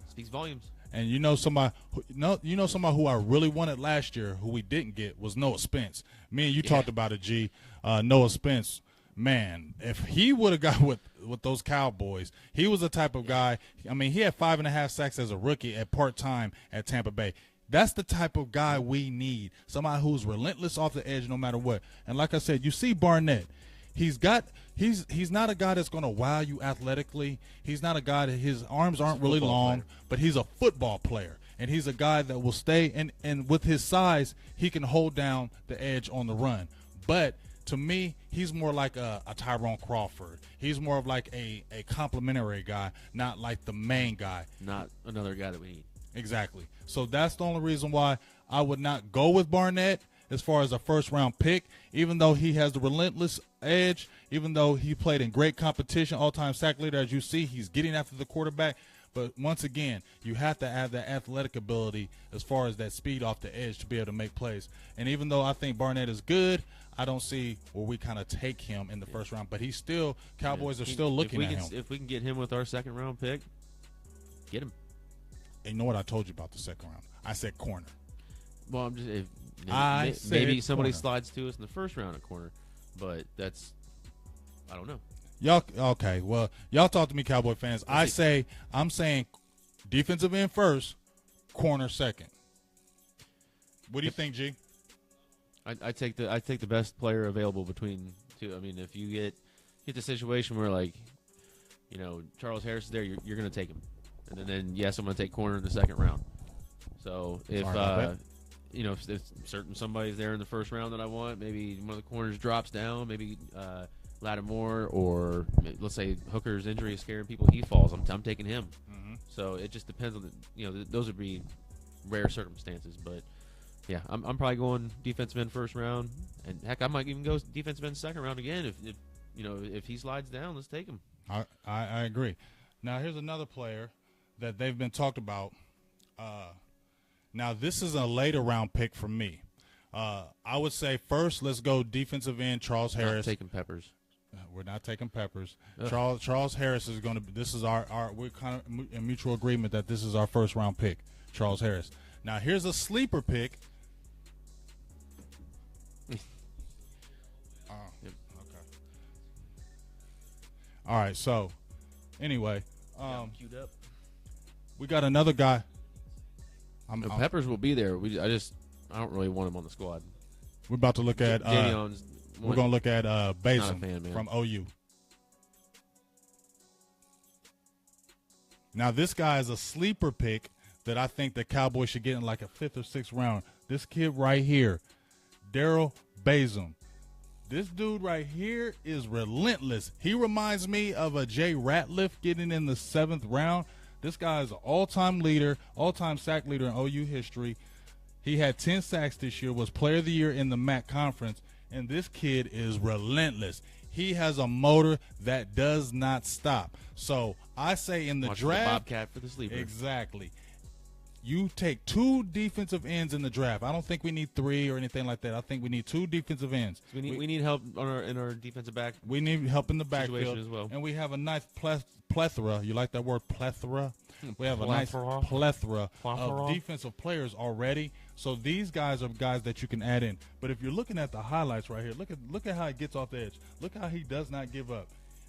speaks volumes. And somebody who I really wanted last year, who we didn't get, was Noah Spence. Me and you talked about it, G. Noah Spence, man, if he would have got with those Cowboys, he was the type of guy. I mean, he had 5.5 sacks as a rookie at part-time at Tampa Bay. That's the type of guy we need, somebody who's relentless off the edge no matter what. And like I said, you see Barnett. He's not a guy that's going to wow you athletically. He's not a guy that his arms aren't really long, but he's a football player. And he's a guy that will stay, and with his size, he can hold down the edge on the run. But to me, he's more like a Tyrone Crawford. He's more of like a complimentary guy, not like the main guy. Not another guy that we need. Exactly. So that's the only reason why I would not go with Barnett as far as a first-round pick, even though he has the relentless edge, even though he played in great competition, all-time sack leader. As you see, he's getting after the quarterback. But once again, you have to have that athletic ability as far as that speed off the edge to be able to make plays. And even though I think Barnett is good, I don't see where we kind of take him in the first round. But he's still – Cowboys are still looking at him. If we can get him with our second-round pick, get him. And you know what I told you about the second round? I said corner. Well, I'm just maybe somebody corner. slides to us in the first round at corner, but that's I don't know. Y'all okay? Well, y'all talk to me, Cowboy fans. I'm saying defensive end first, corner second. What do you think, G? I take the best player available between two. I mean, if you get the situation where Charles Harris is there, you're going to take him. And then yes, I'm going to take corner in the second round. So if somebody's there in the first round that I want, maybe one of the corners drops down, maybe Lattimore, or let's say Hooker's injury is scaring people, he falls. I'm taking him. Mm-hmm. So it just depends on those would be rare circumstances, but yeah, I'm probably going defensive end first round, and heck, I might even go defensive end second round again if he slides down, let's take him. I agree. Now here's another player that they've been talked about. Now, this is a later round pick for me. I would say first, let's go defensive end Charles Harris. Not taking Peppers. We're not taking Peppers. Charles Harris is going to be – this is our we're kind of in mutual agreement that this is our first round pick, Charles Harris. Now, here's a sleeper pick. Okay. All right, so anyway. Queued up. We got another guy. Peppers will be there. I don't really want him on the squad. We're about to look at. Davion's we're going to look at Basin fan, man. from OU. Now, this guy is a sleeper pick that I think the Cowboys should get in like a 5th or 6th round. This kid right here, Daryl Bazum. This dude right here is relentless. He reminds me of a Jay Ratliff getting in the 7th round. This guy is an all-time leader, all-time sack leader in OU history. He had 10 sacks this year, was player of the year in the MAC conference, and this kid is relentless. He has a motor that does not stop. So I say in the draft, the Bobcat for the sleeper. Exactly. You take 2 defensive ends in the draft. I don't think we need 3 or anything like that. I think we need 2 defensive ends. We need help in our defensive back. We need help in the backfield as well. And we have a nice plethora. You like that word, plethora? We have a nice plethora of defensive players already. So these guys are guys that you can add in. But if you're looking at the highlights right here, look at how he gets off the edge. Look how he does not give up.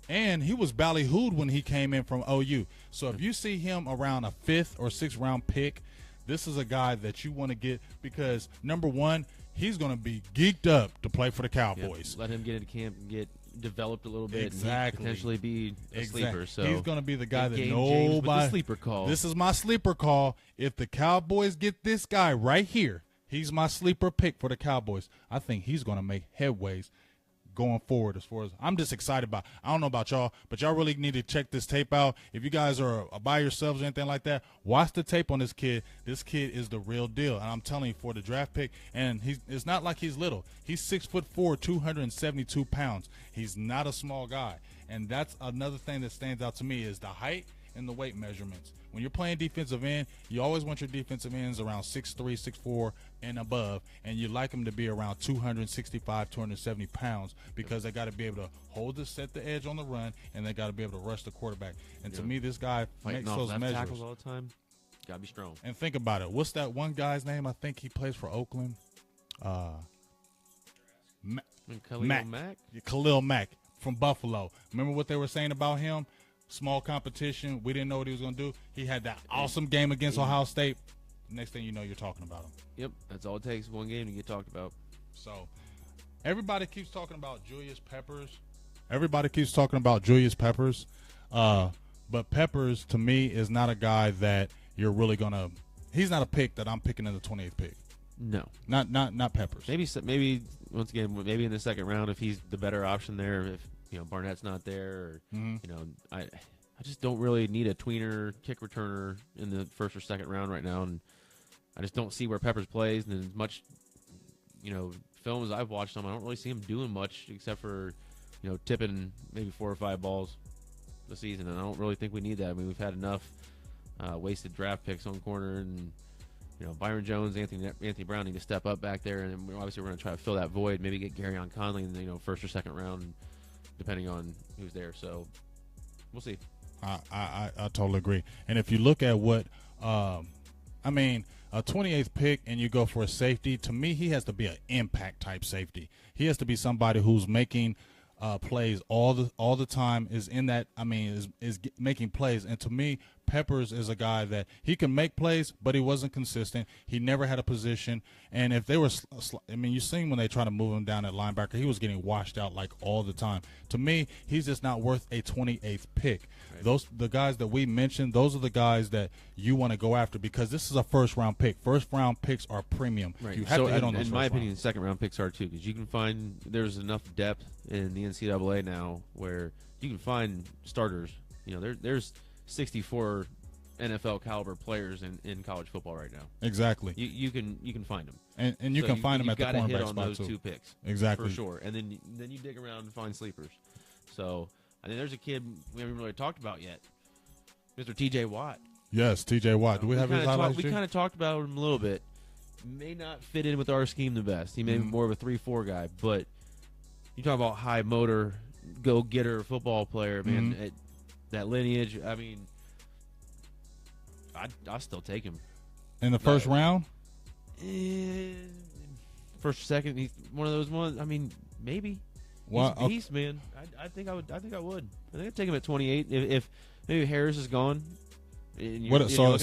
And he was ballyhooed when he came in from OU. So if you see him around a 5th or 6th round pick, this is a guy that you want to get because, number one, he's going to be geeked up to play for the Cowboys. Yep. Let him get into camp and get developed a little bit. Exactly. And potentially be a sleeper. So he's going to be the guy that nobody. With the sleeper call. This is my sleeper call. If the Cowboys get this guy right here, he's my sleeper pick for the Cowboys. I think he's going to make headways going forward as far as I'm just excited about. I don't know about y'all, but y'all really need to check this tape out. If you guys are by yourselves or anything like that, watch the tape on this kid. This kid is the real deal. And I'm telling you, for the draft pick, and it's not like he's little. He's 6'4", 272 pounds. He's not a small guy. And that's another thing that stands out to me is the height and the weight measurements. When you're playing defensive end, you always want your defensive ends around 6'3", 6'4", and above, and you like them to be around 265, 270 pounds because they got to be able to set the edge on the run, and they got to be able to rush the quarterback. And to me, this guy fighting makes those left measures. Tackles all the time. Got to be strong. And think about it. What's that one guy's name? I think he plays for Oakland. Khalil Mack from Buffalo. Remember what they were saying about him? Small competition. We didn't know what he was going to do. He had that awesome game against Ohio State. Next thing you know, you're talking about him. Yep, that's all it takes. One game to get talked about. So everybody keeps talking about Julius Peppers. But Peppers, to me, is not a guy that you're really going to – he's not a pick that I'm picking in the 28th pick. No. Not Peppers. Maybe once again, maybe in the second round if he's the better option there, if Barnett's not there, or, I just don't really need a tweener kick returner in the first or second round right now, and I just don't see where Peppers plays. And as much, film as I've watched him, I don't really see him doing much except for, tipping maybe 4 or 5 balls this season, and I don't really think we need that. I mean, we've had enough wasted draft picks on corner, and Byron Jones, Anthony Brown need to step up back there, and obviously we're going to try to fill that void. Maybe get Garyon Conley in the first or second round, depending on who's there. So we'll see. I totally agree. And if you look at what a 28th pick and you go for a safety, to me he has to be an impact type safety. He has to be somebody who's making plays all the time, is making plays. And to me, Peppers is a guy that he can make plays, but he wasn't consistent. He never had a position. And if they were, you seen when they try to move him down at linebacker, he was getting washed out like all the time. To me, he's just not worth a 28th pick. Right. The guys that we mentioned, those are the guys that you want to go after because this is a first-round pick. First-round picks are premium. Right. You have to hit on those. In my opinion, second-round picks are too, because you can find there's enough depth in the NCAA now where you can find starters. There's 64 NFL caliber players in college football right now. Exactly. You can find them, and you can find them at the cornerback hit on spot those too. 2 picks, exactly, for sure. And then you dig around and find sleepers. So I think there's a kid we haven't really talked about yet, Mr. T.J. Watt. Yes, T.J. Watt. Do we have his highlights? We kind of talked about him a little bit. May not fit in with our scheme the best. He may be more of a 3-4 guy, but you talk about high motor, go-getter football player, man. That lineage, I'll still take him. In the first round? First or second, he's one of those ones. Maybe. He's a beast, man. I think I would. I think I'd take him at 28. If maybe Harris is gone, And What, so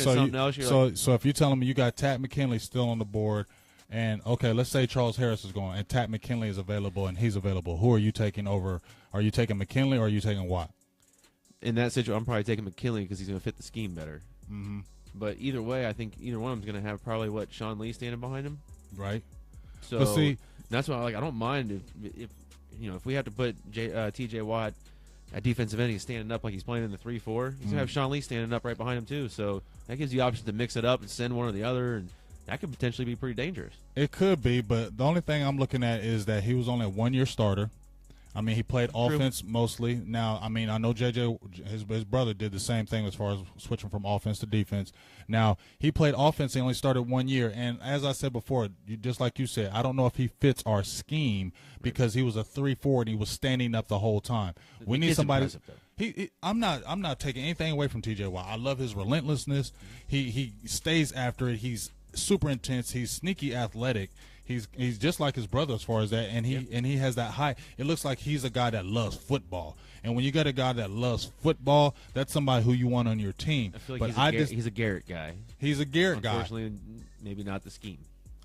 so if you're telling me you got Tat McKinley still on the board, and okay, let's say Charles Harris is going, and Tat McKinley is available, and he's available. Who are you taking over? Are you taking McKinley or are you taking Watt? in that situation, I'm probably taking McKinley because he's going to fit the scheme better. Mm-hmm. But either way, I think either one of them's going to have probably Sean Lee standing behind him. Right. So But see, that's why I don't mind if if we have to put T.J. Watt at defensive end, he's standing up like he's playing in the 3-4. He's going to have Sean Lee standing up right behind him too. So that gives you options to mix it up and send one or the other, and that could potentially be pretty dangerous. it could be, but the only thing I'm looking at is that he was only a 1-year starter. I mean, he played offense mostly. Now, I mean, I know JJ, his brother did the same thing as far as switching from offense to defense. Now, he played offense. He only started 1 year. And as I said before, just like you said, I don't know if he fits our scheme because he was a 3-4 and he was standing up the whole time. We need somebody. I'm not taking anything away from TJ Watt. I love his relentlessness. He stays after it. He's super intense. He's sneaky athletic. He's just like his brother as far as that, and he has that high. It looks like he's a guy that loves football, and when you got a guy that loves football, that's somebody who you want on your team. I feel like he's a Garrett guy. He's a Garrett guy. Unfortunately, maybe not the scheme.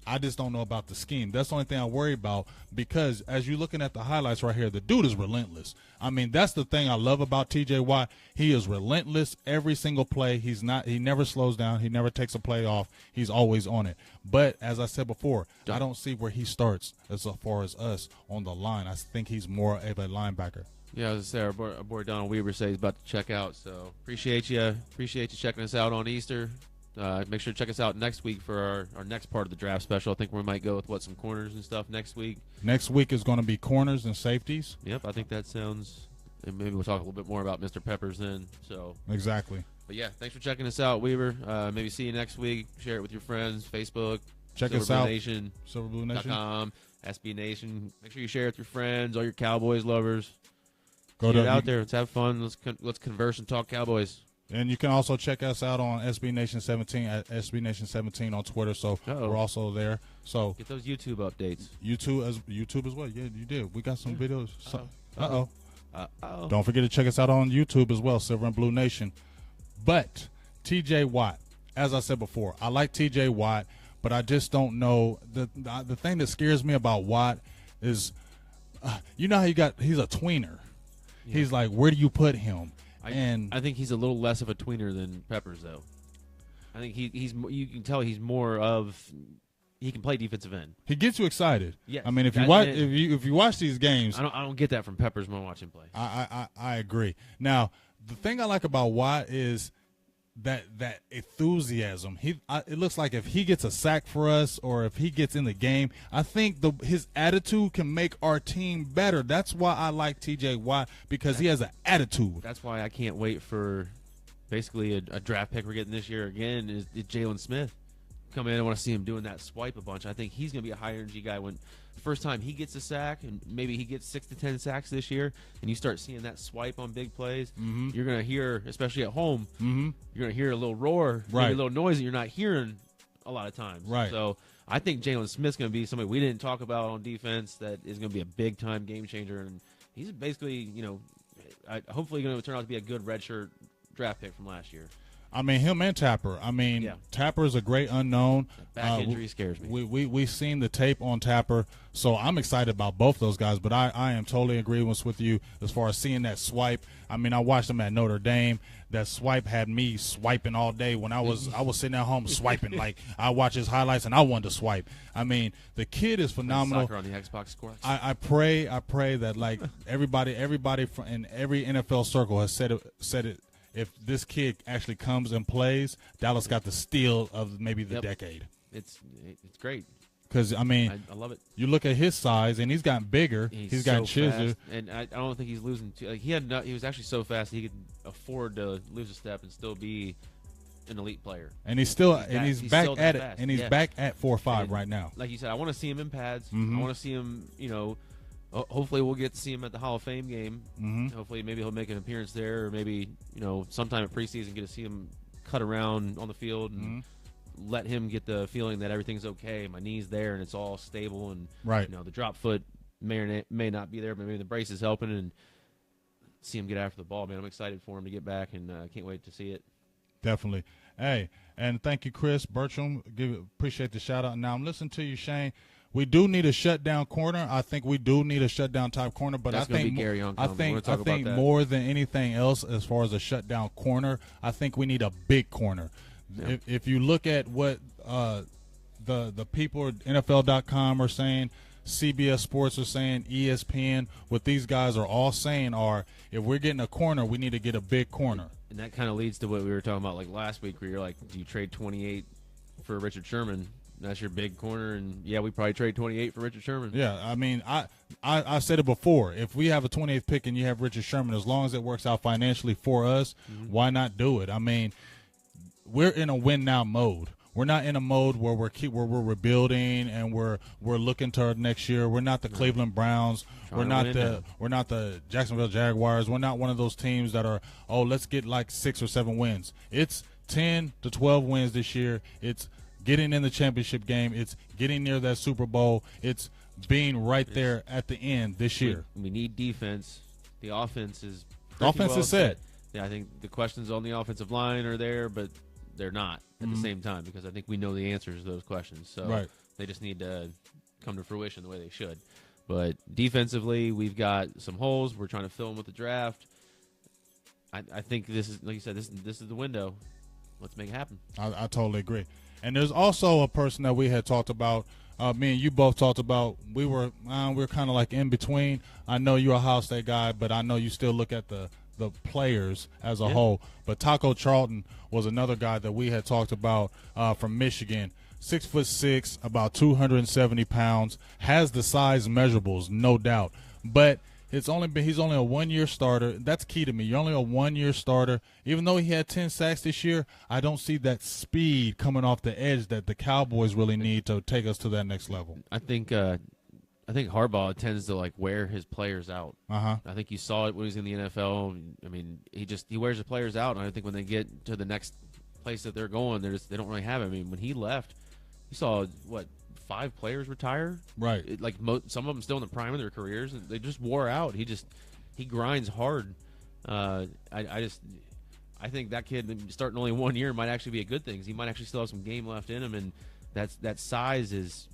I just don't know about the scheme. That's the only thing I worry about because as you're looking at the highlights right here, the dude is relentless. I mean, that's the thing I love about TJ Watt. He is relentless every single play. He never slows down. He never takes a play off. He's always on it. But as I said before, I don't see where he starts as far as us on the line. I think he's more of a linebacker. Yeah, as I say, our boy Donald Weaver says he's about to check out. So appreciate you checking us out on Easter. Make sure to check us out next week for our next part of the draft special. I think we might go with some corners and stuff next week. Next week is going to be corners and safeties. Yep, I think that sounds. And maybe we'll talk a little bit more about Mr. Peppers then. So exactly. But yeah, thanks for checking us out, Weaver. Maybe see you next week. Share it with your friends. Facebook. Check us out. SilverBlueNation.com. SB Nation. Make sure you share it with your friends, all your Cowboys lovers. Get out there. Let's have fun. Let's converse and talk Cowboys. And you can also check us out on SB Nation 17 at SB Nation 17 on Twitter. So we're also there. So get those YouTube updates. YouTube as well. Yeah, you did. We got some videos. Don't forget to check us out on YouTube as well, Silver and Blue Nation. But TJ Watt, as I said before, I like TJ Watt, but I just don't know the thing that scares me about Watt is, you know how he's a tweener. Yeah. He's like, where do you put him? I think he's a little less of a tweener than Peppers, though. I think he's you can tell he's more of he can play defensive end. He gets you excited. Yeah, I mean, if you watch these games, I don't get that from Peppers when I watch him play. I agree. Now, the thing I like about Watt is that enthusiasm. It looks like if he gets a sack for us or if he gets in the game, I think his attitude can make our team better. That's why I like TJ Watt, because he has an attitude. That's why I can't wait for basically a draft pick we're getting this year again is Jalen Smith. Come in, I want to see him doing that swipe a bunch. I think he's going to be a high energy guy when the first time he gets a sack, and maybe he gets 6 to 10 sacks this year, and you start seeing that swipe on big plays. Mm-hmm. You're going to hear, especially at home, you're going to hear a little roar, maybe a little noise that you're not hearing a lot of times. Right. So I think Jalen Smith's going to be somebody we didn't talk about on defense that is going to be a big time game changer, and he's basically, hopefully going to turn out to be a good redshirt draft pick from last year. I mean, him and Tapper. I mean, Tapper is a great unknown. Back injury scares me. We've seen the tape on Tapper, so I'm excited about both those guys. But I am totally agreeing with you as far as seeing that swipe. I mean, I watched him at Notre Dame. That swipe had me swiping all day when I was sitting at home swiping. Like, I watched his highlights and I wanted to swipe. I mean, the kid is phenomenal. Soccer on the Xbox score. I pray that like everybody in every NFL circle has said it. If this kid actually comes and plays, Dallas got the steal of maybe the decade. It's great. Because, I mean, I love it. You look at his size, and he's gotten bigger. He's gotten chiseled. And I don't think he's losing. He was actually so fast he could afford to lose a step and still be an elite player. And he's back at it. And he's back at 4.5 right now. Like you said, I want to see him in pads. I want to see him, hopefully we'll get to see him at the Hall of Fame game. Mm-hmm. Hopefully maybe he'll make an appearance there, or maybe sometime at preseason get to see him cut around on the field and let him get the feeling that everything's okay. My knee's there and it's all stable, and the drop foot may or may not be there, but maybe the brace is helping, and see him get after the ball. Man, I'm excited for him to get back, and can't wait to see it. Definitely. Hey, and thank you, Chris Bertram. Appreciate the shout out. Now I'm listening to you, Shane. We do need a shutdown corner. I think we do need a shutdown type corner, but That's I think be Gary Young. I think more than anything else, as far as a shutdown corner, I think we need a big corner. Yeah. If you look at what the people at NFL.com are saying, CBS Sports are saying, ESPN, what these guys are all saying are, if we're getting a corner, we need to get a big corner. And that kind of leads to what we were talking about like last week, where you're like, do you trade 28 for Richard Sherman? That's your big corner, and yeah, we probably trade 28 for Richard Sherman. Yeah, I mean, I said it before. If we have a 28th pick and you have Richard Sherman, as long as it works out financially for us, why not do it? I mean, we're in a win now mode. We're not in a mode where we're rebuilding and we're looking toward next year. We're not the Cleveland Browns. We're not the Jacksonville Jaguars. We're not one of those teams that are, let's get like 6 or 7 wins. It's 10 to 12 wins this year. It's getting in the championship game. It's getting near that Super Bowl. It's being right there at the end this year. We need defense. The offense is set. Yeah, I think the questions on the offensive line are there, but they're not at the same time, because I think we know the answers to those questions. So they just need to come to fruition the way they should. But defensively, we've got some holes. We're trying to fill them with the draft. I think this is, like you said, this is the window. Let's make it happen. I totally agree. And there's also a person that we had talked about. Me and you both talked about. We were kind of like in between. I know you're a Ohio State guy, but I know you still look at the players as a whole. But Taco Charlton was another guy that we had talked about from Michigan. 6'6", about 270 pounds, has the size measurables, no doubt. But he's only a 1-year starter. That's key to me. You're only a 1-year starter. Even though he had 10 sacks this year, I don't see that speed coming off the edge that the Cowboys really need to take us to that next level. I think Harbaugh tends to like wear his players out. I think you saw it when he was in the NFL. I mean, he wears the players out, and I think when they get to the next place that they're going, they don't really have it. I mean, when he left, you saw 5 players retire. Right. Some of them still in the prime of their careers, and they just wore out. He grinds hard. I think that kid starting only 1 year might actually be a good thing. 'Cause he might actually still have some game left in him, and that size is.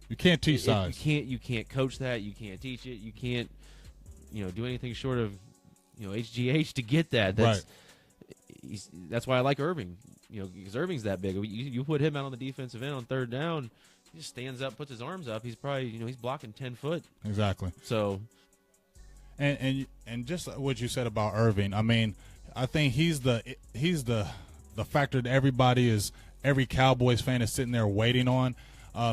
You can't teach size. You can't coach that. You can't teach it. You can't do anything short of HGH to get that. That's why I like Irving. Because Irving's that big. You put him out on the defensive end on third down, he just stands up, puts his arms up. He's probably he's blocking 10 foot. Exactly. So, and just what you said about Irving. I mean, I think he's the factor that every Cowboys fan is sitting there waiting on.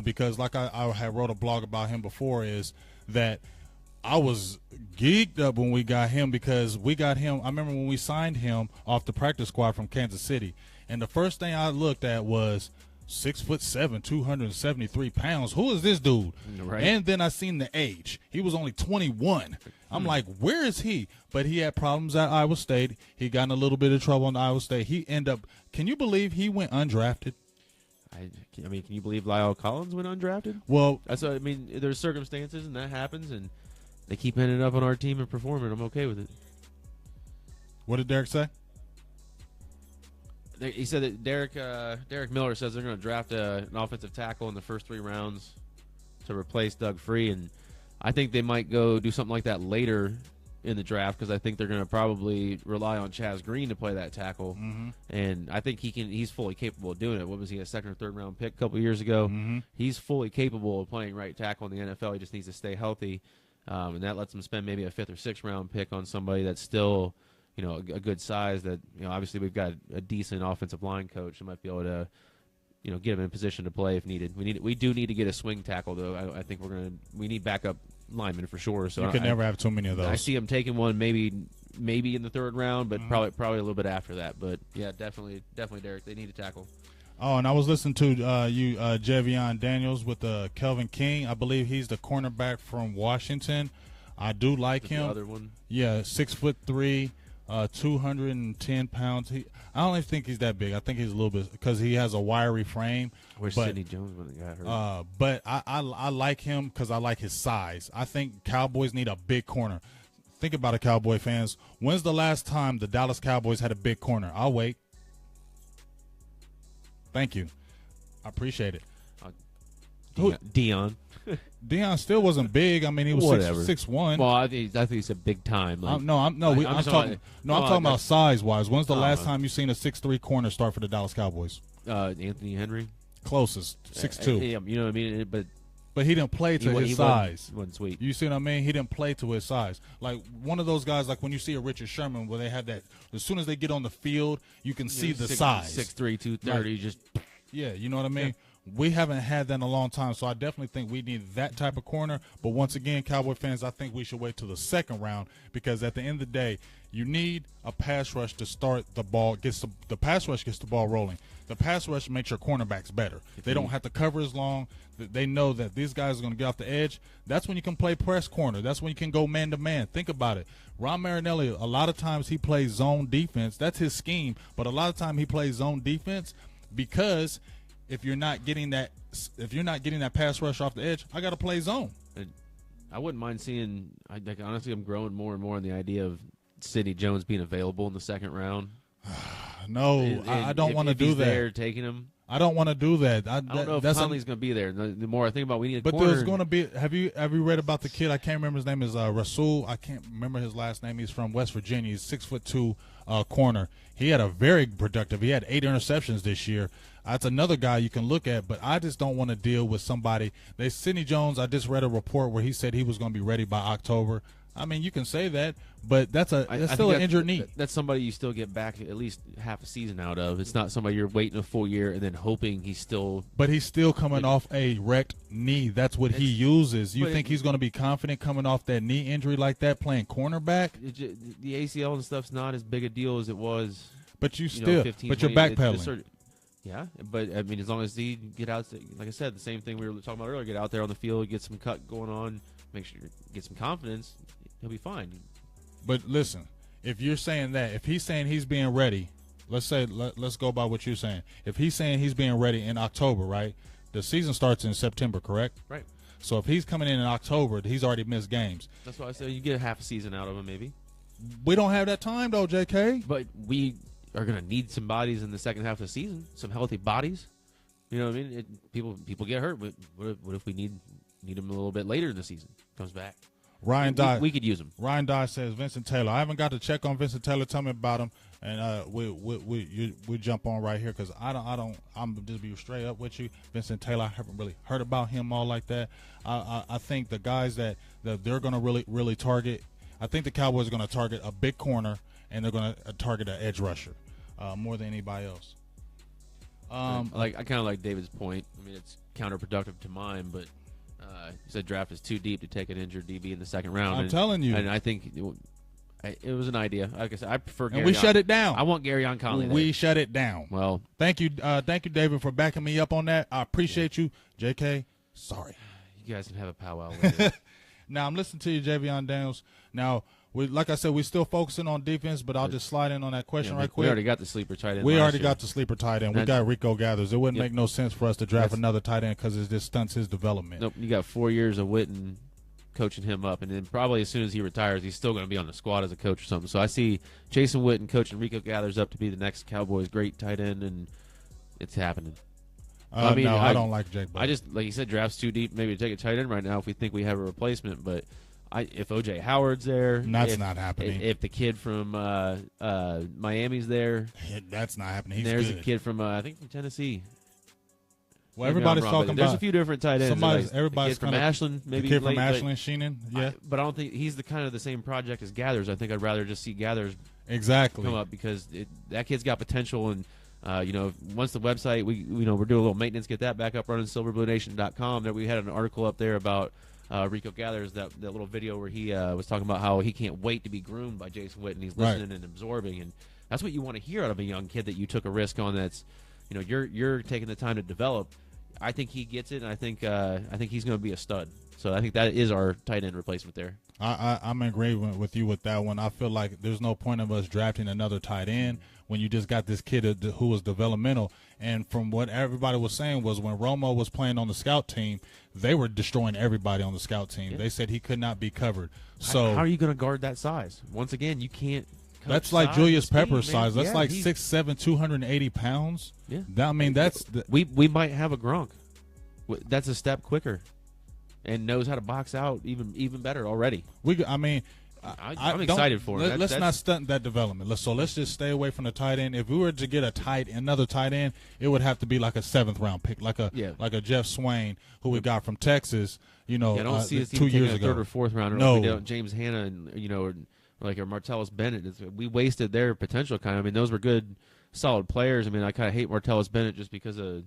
Because like I had wrote a blog about him before, is that I was geeked up when we got him, because we got him. I remember when we signed him off the practice squad from Kansas City, and the first thing I looked at was 6'7", 273 pounds. Who is this dude? Right. And then I seen the age. He was only 21. I'm like, where is he? But he had problems at Iowa State. He got in a little bit of trouble in Iowa State. He ended up. Can you believe he went undrafted? I mean, can you believe Lyle Collins went undrafted? Well, there's circumstances, and that happens, and they keep ending up on our team and performing. I'm okay with it. What did Derek say? He said that Derek Miller says they're going to draft an offensive tackle in the first 3 rounds to replace Doug Free, and I think they might go do something like that later in the draft, because I think they're going to probably rely on Chaz Green to play that tackle, and I think he's fully capable of doing it. What was he, a 2nd or 3rd round pick a couple of years ago? He's fully capable of playing right tackle in the NFL. He just needs to stay healthy, and that lets him spend maybe a 5th or 6th round pick on somebody that's still a good size. That obviously we've got a decent offensive line coach that might be able to get him in position to play if needed. We do need to get a swing tackle, though. I think we need backup linemen for sure. So you can never have too many of those. I see him taking one maybe in the 3rd round, but probably a little bit after that. But yeah, definitely Derek. They need a tackle. Oh, and I was listening to Javion Daniels with Kelvin King. I believe he's the cornerback from Washington. I do like him. The other one. Yeah, 6'3", 210 pounds. I don't even think he's that big. I think he's a little bit, because he has a wiry frame. Where's Sidney Jones when he got hurt? But I like him because I like his size. I think Cowboys need a big corner. Think about it, Cowboy fans. When's the last time the Dallas Cowboys had a big corner? I'll wait. Thank you. I appreciate it. Dion. Dion still wasn't big. I mean, he was 6'1". Well, I think he's a big time. Like, I'm talking about size-wise. When's the last time you seen a 6'3" corner start for the Dallas Cowboys? Anthony Henry. Closest, 6'2". Yeah, you know what I mean? But he didn't play to his size. Wasn't sweet. You see what I mean? He didn't play to his size. Like one of those guys, like when you see a Richard Sherman, where they have that. As soon as they get on the field, you can see the size. 6'3", 230, just. Yeah, you know what I mean? Yeah. We haven't had that in a long time, so I definitely think we need that type of corner. But once again, Cowboy fans, I think we should wait till the second round because at the end of the day, you need a pass rush to start the ball. The pass rush gets the ball rolling. The pass rush makes your cornerbacks better. They don't have to cover as long. They know that these guys are going to get off the edge. That's when you can play press corner. That's when you can go man-to-man. Think about it. Ron Marinelli, a lot of times he plays zone defense. That's his scheme. But a lot of time he plays zone defense because – if you're not getting that pass rush off the edge, I got to play zone. I wouldn't mind seeing. Honestly, I'm growing more and more on the idea of Sidney Jones being available in the second round. No, I don't want to do that. There taking him. I don't want to do that. I don't know if Conley's going to be there. The more I think about, we need a but corner. There's going to be. Have you read about the kid? I can't remember his name. Is Rasul? I can't remember his last name. He's from West Virginia. He's 6'2" corner. He had a very productive. He had 8 interceptions this year. That's another guy you can look at, but I just don't want to deal with somebody. Sidney Jones, I just read a report where he said he was going to be ready by October. I mean, you can say that, but that's still an injured knee. That's somebody you still get back at least half a season out of. It's not somebody you're waiting a full year and then hoping he's still. But he's still coming off a wrecked knee. That's what he uses. You think he's going to be confident coming off that knee injury like that, playing cornerback? The ACL and stuff's not as big a deal as it was. But you're backpedaling. Yeah, but I mean, as long as he get out, like I said, the same thing we were talking about earlier. Get out there on the field, get some cut going on, make sure get some confidence. He'll be fine. But listen, if you're saying that, if he's saying he's being ready, let's go by what you're saying. If he's saying he's being ready in October, right? The season starts in September, correct? Right. So if he's coming in October, he's already missed games. That's why I said you get a half a season out of him, maybe. We don't have that time though, JK. But we are going to need some bodies in the second half of the season, some healthy bodies. You know what I mean? People get hurt. But what if we need him a little bit later in the season? Comes back. Ryan Dye. We could use him. Ryan Dye says Vincent Taylor. I haven't got to check on Vincent Taylor. Tell me about him, and we jump on right here because I'm just be straight up with you. Vincent Taylor. I haven't really heard about him all like that. I think the guys that they're going to really target. I think the Cowboys are going to target a big corner and they're going to target an edge rusher more than anybody else. I kind of like David's point. I mean, it's counterproductive to mine, but. He said draft is too deep to take an injured DB in the second round. I'm telling you. And I think it was an idea. Like I said, I prefer Gary. And we shut it down. I want Gary on Conley. We shut it down. Well, thank you, David, for backing me up on that. I appreciate you. JK, sorry. You guys can have a powwow. Now, I'm listening to you, Javion Daniels. Now, like I said, we're still focusing on defense, but I'll just slide in on that question right quick. We already got the sleeper tight end. We already got the sleeper tight end. We got Rico Gathers. It wouldn't make no sense for us to draft another tight end because it just stunts his development. Nope. You got 4 years of Witten coaching him up, and then probably as soon as he retires, he's still going to be on the squad as a coach or something. So I see Jason Witten coaching Rico Gathers up to be the next Cowboys great tight end, and it's happening. I don't like Jake Butt. I just, like you said, draft's too deep maybe to take a tight end right now if we think we have a replacement, but if O.J. Howard's there, that's not happening. If the kid from Miami's there, that's not happening. There's a kid from I think from Tennessee. Well, everybody's talking about. There's a few different tight ends. Everybody's from Ashland, maybe. The kid from Ashland, Sheenan, yeah. But I don't think he's the same project as Gathers. I think I'd rather just see Gathers come up because that kid's got potential and. Once the website we're doing a little maintenance, get that back up running. SilverBlueNation.com. That we had an article up there about Rico Gathers, that little video where he was talking about how he can't wait to be groomed by Jason Witten. He's listening and absorbing, and that's what you want to hear out of a young kid that you took a risk on. That's you're taking the time to develop. I think he gets it, and I think he's going to be a stud. So I think that is our tight end replacement there. I'm in agreement with you with that one. I feel like there's no point of us drafting another tight end when you just got this kid who was developmental. And from what everybody was saying was when Romo was playing on the scout team, they were destroying everybody on the scout team. Yeah. They said he could not be covered. So how are you going to guard that size? Once again, you can't. That's like Julius Pepper's size. That's Yeah, like 6'7", 280 pounds. Yeah. I mean, we might have a Gronk. That's a step quicker, and knows how to box out even better already. I'm excited for him. Let's not stunt that development. Let's just stay away from the tight end. If we were to get another tight end, it would have to be like a 7th round pick, like a Jeff Swain, who we got from Texas. I don't see us 2 years ago. 3rd or 4th rounder. No, like we did James Hanna and or Martellus Bennett. We wasted their potential. I mean, those were good, solid players. I mean, I kind of hate Martellus Bennett just because of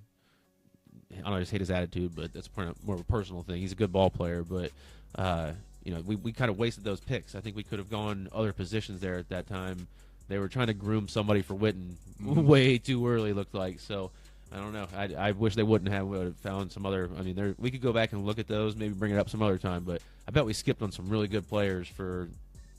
I just hate his attitude, but that's more of a personal thing. He's a good ball player, but. We kind of wasted those picks. I think we could have gone other positions there at that time. They were trying to groom somebody for Witten way too early, it looked like. So, I don't know. I wish they would have found some other. I mean, we could go back and look at those, maybe bring it up some other time. But I bet we skipped on some really good players for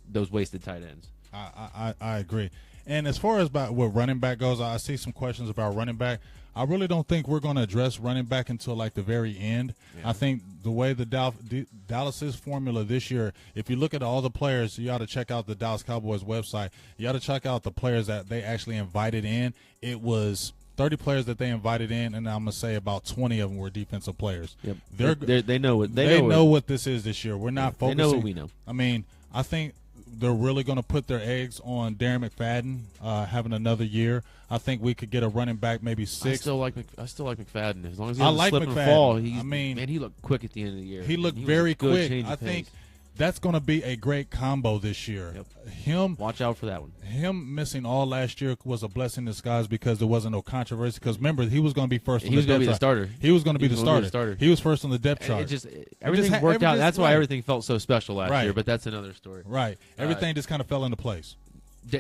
those wasted tight ends. I agree. And as far as what running back goes, I see some questions about running back. I really don't think we're going to address running back until like the very end. Yeah. I think the way the Dallas's formula this year, if you look at all the players, you ought to check out the Dallas Cowboys website. You ought to check out the players that they actually invited in. It was 30 players that they invited in, and I'm going to say about 20 of them were defensive players. Yep. They know what this is this year. We're not focusing. They know what we know. I mean, I think they're really going to put their eggs on Darren McFadden having another year. I think we could get a running back, maybe 6. I still like McFadden. As long as he doesn't slip and fall, he looked quick at the end of the year. He looked very quick. I think that's going to be a great combo this year. Yep. Watch out for that one. Him missing all last year was a blessing in disguise because there wasn't no controversy. Because remember, he was going to be first. He was going to be the starter. He was going to be the starter. He was first on the depth chart. Everything worked out. That's why everything felt so special last year. But that's another story. Right. Everything just kind of fell into place.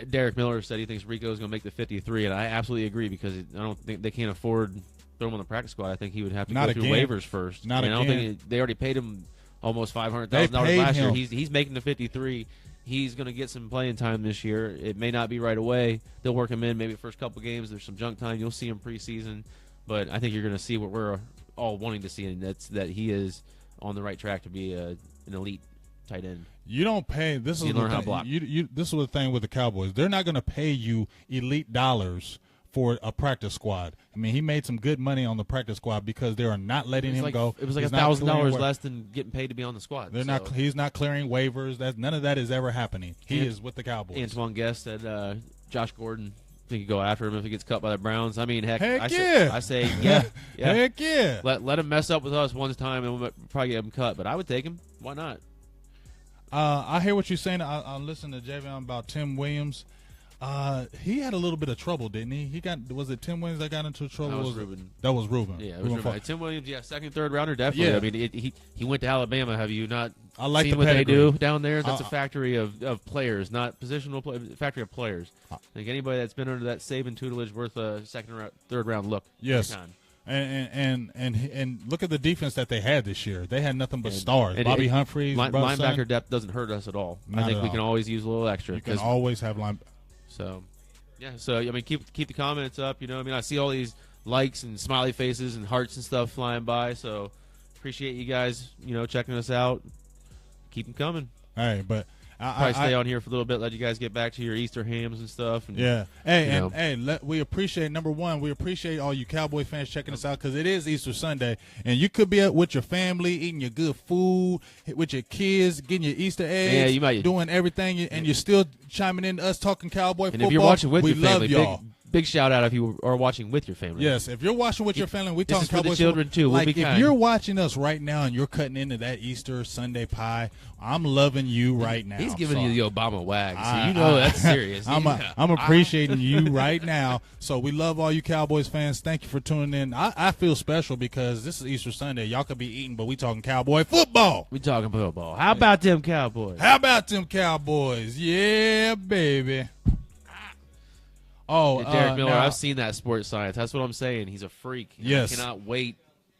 Derek Miller said he thinks Rico is going to make the 53, and I absolutely agree because I don't think they can't afford throw him on the practice squad. I think he would have to go through waivers first. I don't think they already paid him almost $500,000 last year. He's making the 53. He's going to get some playing time this year. It may not be right away. They'll work him in maybe the first couple games. There's some junk time. You'll see him preseason, but I think you're going to see what we're all wanting to see, and that's that he is on the right track to be an elite tight end. You don't pay. This is learn how to block. This is the thing with the Cowboys. They're not going to pay you elite dollars for a practice squad. I mean, he made some good money on the practice squad because they are not letting him go. It was like $1,000 less than getting paid to be on the squad. He's not clearing waivers. None of that is ever happening. He is with the Cowboys. Antoine Guest said Josh Gordon. I think you go after him if he gets cut by the Browns. I mean, I say yeah. Heck yeah. Let him mess up with us one time and we'll probably get him cut. But I would take him. Why not? I hear what you're saying. I listened to Javion about Tim Williams. He had a little bit of trouble, didn't he? Was it Tim Williams that got into trouble? That was Ruben. That was Ruben. Yeah, it was Ruben. Tim Williams, second, third rounder, definitely. Yeah. I mean, he went to Alabama. Have you not seen what they do down there? That's a factory of players, not positional factory of players. I think anybody that's been under that Saban tutelage worth a second, third round look. Yes. And look at the defense that they had this year. They had nothing but stars. Bobby Humphreys, linebacker depth doesn't hurt us at all. I think we can always use a little extra. You can always have linebacker. So, yeah. So I mean, keep the comments up. You know, I mean, I see all these likes and smiley faces and hearts and stuff flying by. So appreciate you guys. You know, checking us out. Keep them coming. Hey, but probably stay on here for a little bit. Let you guys get back to your Easter hams and stuff. And, yeah. We appreciate, number one, we appreciate all you Cowboy fans checking us out because it is Easter Sunday, and you could be up with your family, eating your good food, with your kids, getting your Easter eggs, you might, doing everything, and you're still chiming in to us talking Cowboy football. And if you're watching with your family, love y'all. Big shout out if you are watching with your family. Yes, if you're watching with your family, we talking Cowboys. For the children too. Like if you're watching us right now and you're cutting into that Easter Sunday pie, I'm loving you right now. He's giving you the Obama wag, so you know that's serious. I'm appreciating you right now. So we love all you Cowboys fans. Thank you for tuning in. I feel special because this is Easter Sunday. Y'all could be eating, but we talking Cowboy football. We talking football. How about them Cowboys? How about them Cowboys? Yeah, baby. Oh, Derek Miller, I've seen that sports science. That's what I'm saying. He's a freak. Yes. I cannot wait.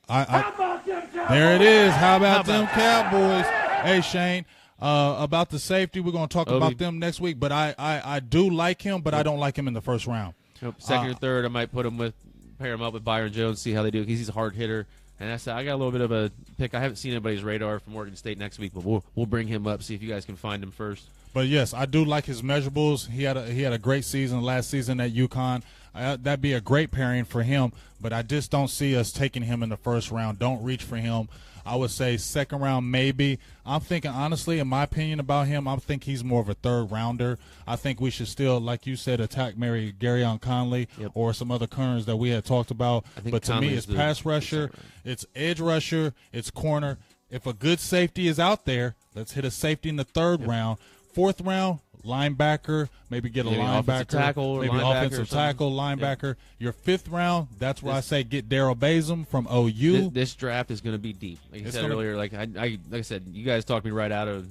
How about them Cowboys? There it is. How about them Cowboys? Hey, Shane, about the safety, we're going to talk about them next week, but I do like him, but I don't like him in the first round. Second or third, I might pair him up with Byron Jones, see how they do, because he's a hard hitter. And I got a little bit of a pick. I haven't seen anybody's radar from Oregon State next week, but we'll bring him up, see if you guys can find him first. But yes, I do like his measurables. He had a great season last season at UConn. That'd be a great pairing for him. But I just don't see us taking him in the first round. Don't reach for him. I would say second round maybe. I'm thinking, honestly, in my opinion about him, I think he's more of a third rounder. I think we should still, like you said, attack maybe Garyon Conley or some other corners that we had talked about. But to me, it's pass rusher, it's edge rusher, it's corner. If a good safety is out there, let's hit a safety in the third round. Fourth round, linebacker, maybe get a linebacker, tackle, maybe offensive tackle, linebacker. Yep. Your fifth round, that's where I say get Daryl Bazem from OU. This draft is going to be deep. Like I said earlier, like I said, you guys talked me right out of,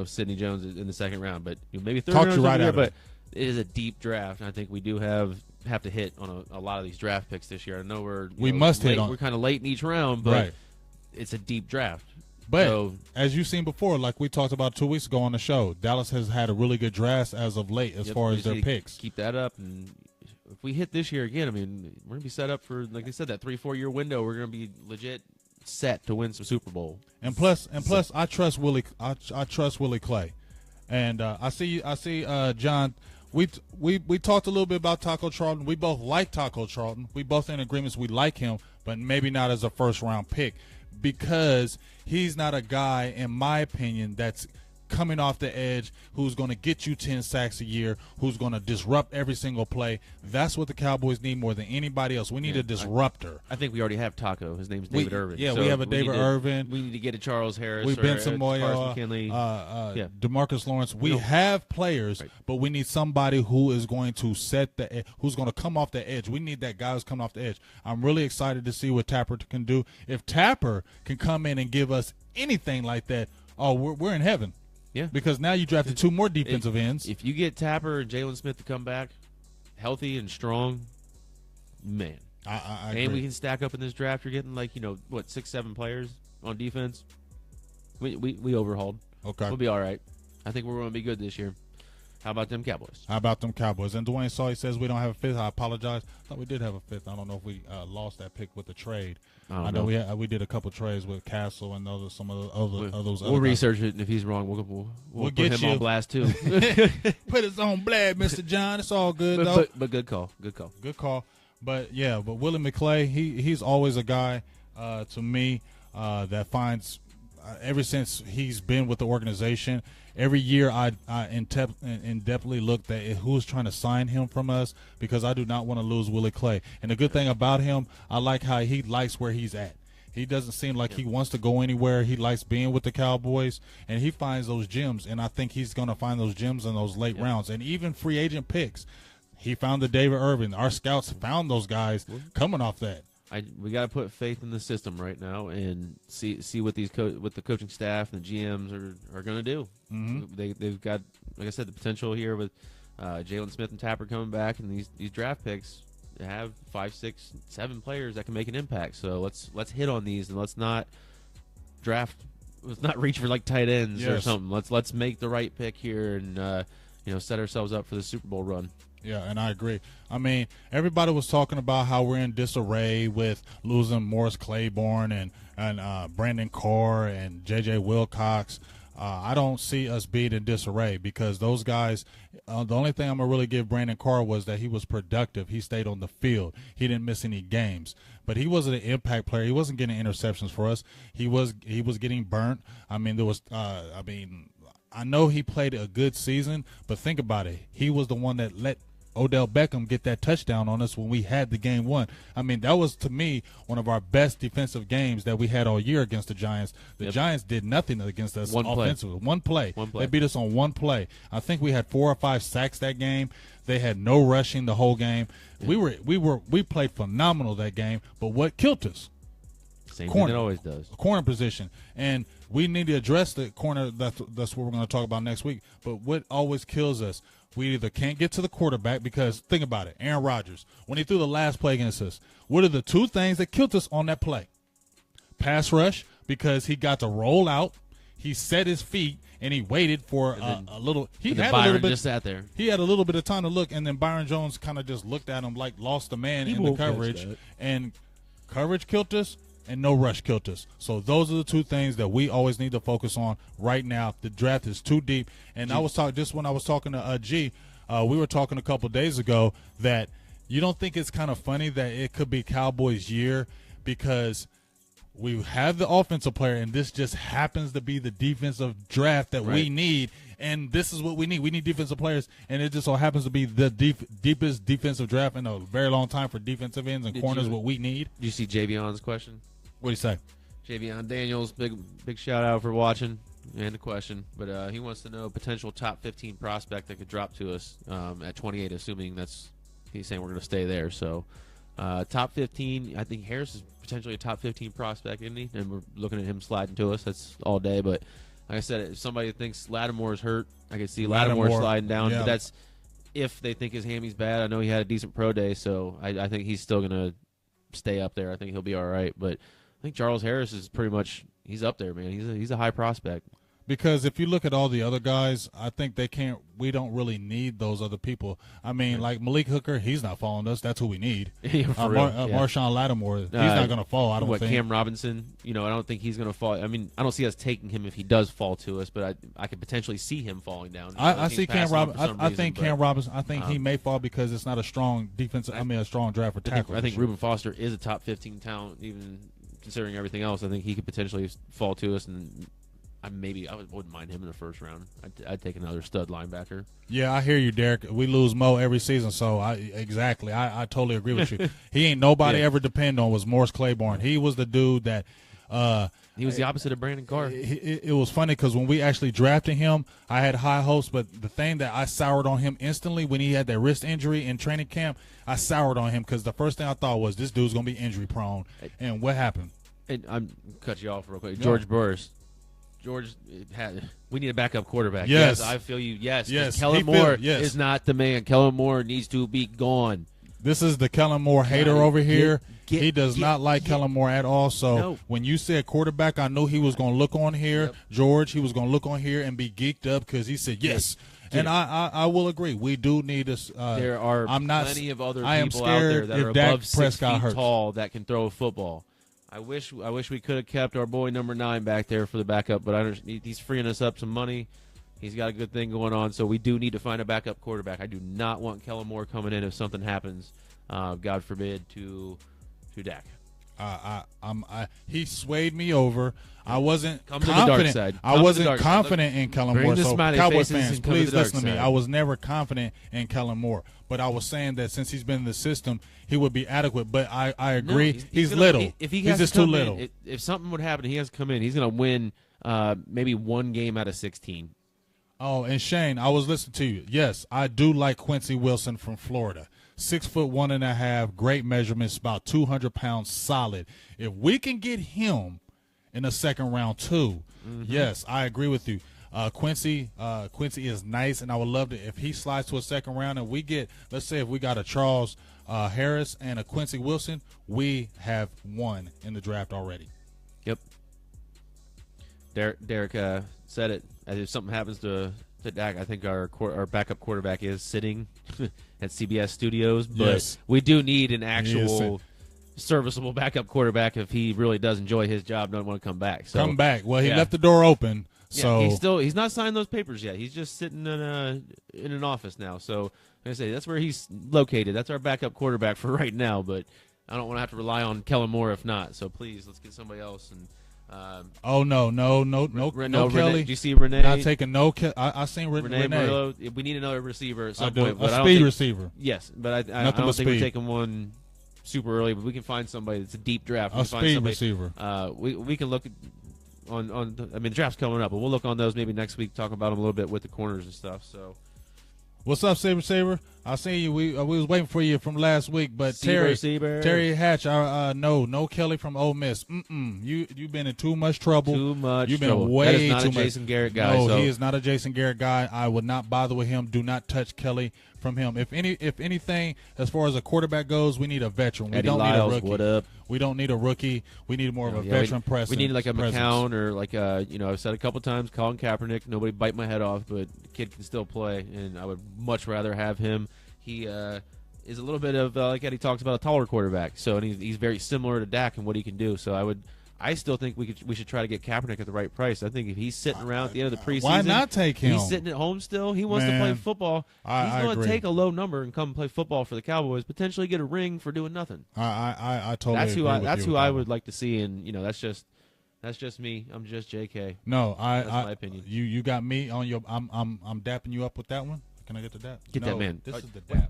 Sidney Jones in the second round, but maybe third round right out. But it is a deep draft, and I think we do have to hit on a lot of these draft picks this year. I know we must late, hit on. We're kind of late in each round, but it's a deep draft. But as you've seen before, like we talked about 2 weeks ago on the show, Dallas has had a really good draft as of late as far as their picks. Keep that up, and if we hit this year again, I mean, we're going to be set up for, like they said, that 3-4 year window. We're going to be legit set to win some Super Bowl. And plus, I trust Willie. I trust Willie Clay, and I see John. We talked a little bit about Taco Charlton. We both like Taco Charlton. We both in agreements we like him, but maybe not as a first round pick. Because he's not a guy, in my opinion, that's coming off the edge, who's going to get you 10 sacks a year, who's going to disrupt every single play. That's what the Cowboys need more than anybody else. We need a disruptor. I think we already have Taco. His name's David Irvin. Yeah, so we have a David Irvin. We need to get a Charles Harris. We've been some more DeMarcus Lawrence. We have players, but we need somebody who is going to who's going to come off the edge. We need that guy who's coming off the edge. I'm really excited to see what Tapper can do. If Tapper can come in and give us anything like that, we're in heaven. Yeah, because now you drafted two more defensive ends. If you get Tapper and Jalen Smith to come back healthy and strong, man, I and agree. we can stack up in this draft. You're getting 6-7 players on defense. We overhauled. Okay, we'll be all right. I think we're going to be good this year. How about them Cowboys? And Dwayne Sawyer says we don't have a fifth. I apologize. I thought we did have a fifth. I don't know if we lost that pick with the trade. I know we did a couple trades with Castle and some of those. We'll research it, and if he's wrong, we'll put him on blast too. Put us on blast, Mr. John. It's all good though. But good call. But Willie McClay, he's always a guy to me that finds ever since he's been with the organization. Every year I in-depthly looked at who's trying to sign him from us because I do not want to lose Willie Clay. And the good thing about him, I like how he likes where he's at. He doesn't seem like he wants to go anywhere. He likes being with the Cowboys, and he finds those gems. And I think he's going to find those gems in those late rounds. And even free agent picks. He found the David Irvin. Our scouts found those guys coming off that. We got to put faith in the system right now and see what what the coaching staff and the GMs are going to do. Mm-hmm. They've got, like I said, the potential here with Jalen Smith and Tapper coming back, and these draft picks have 5, 6, 7 players that can make an impact. So let's hit on these and let's not reach for like tight ends or something. Let's make the right pick here and set ourselves up for the Super Bowl run. Yeah, and I agree. I mean, everybody was talking about how we're in disarray with losing Morris Claiborne and Brandon Carr and J.J. Wilcox. I don't see us being in disarray because those guys, the only thing I'm going to really give Brandon Carr was that he was productive. He stayed on the field. He didn't miss any games. But he wasn't an impact player. He wasn't getting interceptions for us. He was getting burnt. I mean, I know he played a good season, but think about it. He was the one that let Odell Beckham get that touchdown on us when we had the game won. I mean, that was, to me, one of our best defensive games that we had all year against the Giants. The Giants did nothing against us offensively. One play. They beat us on one play. I think we had 4 or 5 sacks that game. They had no rushing the whole game. Yeah. We played phenomenal that game, but what killed us? Same thing it always does. Corner position. And we need to address the corner. That's what we're going to talk about next week. But what always kills us, we either can't get to the quarterback because, think about it, Aaron Rodgers, when he threw the last play against us, what are the 2 things that killed us on that play? Pass rush, because he got to roll out, he set his feet, and he waited for a little. He had Byron a little bit. Just sat there. He had a little bit of time to look, and then Byron Jones kind of just looked at him like lost the man in the coverage, and coverage killed us. and no rush kilters. So those are the two things that we always need to focus on right now. The draft is too deep. And I was talking just when I was talking to G, we were talking a couple days ago that you don't think it's kind of funny that it could be Cowboys' year because we have the offensive player, and this just happens to be the defensive draft that we need. And this is what we need. We need defensive players, and it just so happens to be the deepest defensive draft in a very long time for defensive ends and corners. What we need. Did you see Javion's question? What do you say? Javion Daniels, big shout out for watching and the question. But he wants to know potential top 15 prospect that could drop to us at 28, assuming he's saying we're going to stay there. So top 15, I think Harris is potentially a top 15 prospect, isn't he? And we're looking at him sliding to us. That's all day. But like I said, if somebody thinks Lattimore is hurt, I could see Lattimore sliding down. Yeah. But that's if they think his hammy's bad. I know he had a decent pro day, so I think he's still going to stay up there. I think he'll be all right. But I think Charles Harris is pretty much – he's up there, man. He's a high prospect. Because if you look at all the other guys, I think we don't really need those other people. I mean, like Malik Hooker, he's not following us. That's who we need. Marshawn Lattimore, he's not going to fall, I don't think. Cam Robinson, I don't think he's going to fall. I mean, I don't see us taking him if he does fall to us, but I could potentially see him falling down. I see Cam Robinson. I think Cam Robinson, he may fall because it's not a strong defense. A strong draft for tackle. I think Reuben Foster is a top 15 talent, even considering everything else. I think he could potentially fall to us, and I wouldn't mind him in the first round. I'd take another stud linebacker. Yeah, I hear you, Derek. We lose Mo every season, so I totally agree with you. He ain't nobody ever depend on was Morris Claiborne. He was the dude that he was the opposite of Brandon Carr. It was funny because when we actually drafted him, I had high hopes, but the thing that I soured on him instantly when he had that wrist injury in training camp, I soured on him because the first thing I thought was this dude's going to be injury prone. And what happened? And I'm cut you off real quick. George Burris. We need a backup quarterback. Yes. I feel you. Yes. Kellen Moore is not the man. Kellen Moore needs to be gone. This is the Kellen Moore hater over here. He does not like Kellen Moore at all. So when you said quarterback, I knew he was going to look on here. Yep. George, he was going to look on here and be geeked up because he said yes. And I will agree. We do need us. There are plenty of other people out there that are above 6 feet tall that can throw a football. I wish we could have kept our boy number 9 back there for the backup, but he's freeing us up some money. He's got a good thing going on, so we do need to find a backup quarterback. I do not want Kellen Moore coming in if something happens, God forbid, to Dak. He swayed me over. I wasn't confident. To the dark side. I wasn't confident in Kellen Moore. So Cowboys fans, please listen to me. I was never confident in Kellen Moore, but I was saying that since he's been in the system, he would be adequate. But I agree. No, he's little. He's just too little. If something would happen, he has to come in. He's going to win maybe one game out of 16. Oh, and Shane, I was listening to you. Yes, I do like Quincy Wilson from Florida. 6'1.5", great measurements, about 200 pounds solid. If we can get him in the second round too, yes, I agree with you. Quincy is nice, and I would love to if he slides to a second round and we get, let's say if we got a Charles Harris and a Quincy Wilson, we have won in the draft already. Yep. Derek said it. If something happens to Dak, I think our backup quarterback is sitting at CBS Studios, but we do need an actual serviceable backup quarterback if he really does enjoy his job and doesn't want to come back. So, come back. Well, he left the door open. So he's not signed those papers yet. He's just sitting in an office now. So like I say, that's where he's located. That's our backup quarterback for right now. But I don't want to have to rely on Kellen Moore if not. So please, let's get somebody else. And no, Kelly. Did you see Renee? Not taking no. I seen Renee. Murillo. We need another receiver at some point. But a speed receiver. Yes, but I don't think we're taking one super early. But we can find somebody that's a deep draft. A speed receiver. We can look on. I mean, the draft's coming up, but we'll look on those maybe next week. Talk about them a little bit with the corners and stuff. So. What's up, Saber? I seen you. We was waiting for you from last week, but Terry Hatch. No Kelly from Ole Miss. You've been in too much trouble. You've been way too much. That is not a Jason Garrett guy. No, he is not a Jason Garrett guy. I would not bother with him. Do not touch Kelly from him. If anything, as far as a quarterback goes, we need a veteran. We don't need a rookie. What up? We don't need a rookie. We need more of a veteran presence. We need like a McCown or like I've said a couple times, Colin Kaepernick. Nobody bite my head off, but the kid can still play, and I would much rather have him. He is a little bit of like Eddie talks about, a taller quarterback. So and he's very similar to Dak and what he can do. So I still think we should try to get Kaepernick at the right price. I think if he's sitting around at the end of the preseason, why not take him? He's sitting at home still. He wants to play football. He's going to take a low number and come play football for the Cowboys. Potentially get a ring for doing nothing. I totally agree with you. That's who I would like to see. And that's just me. I'm just JK. No, that's my opinion. You got me on your. I'm dapping you up with that one. Can I get the dap? Get that man. This is the dap.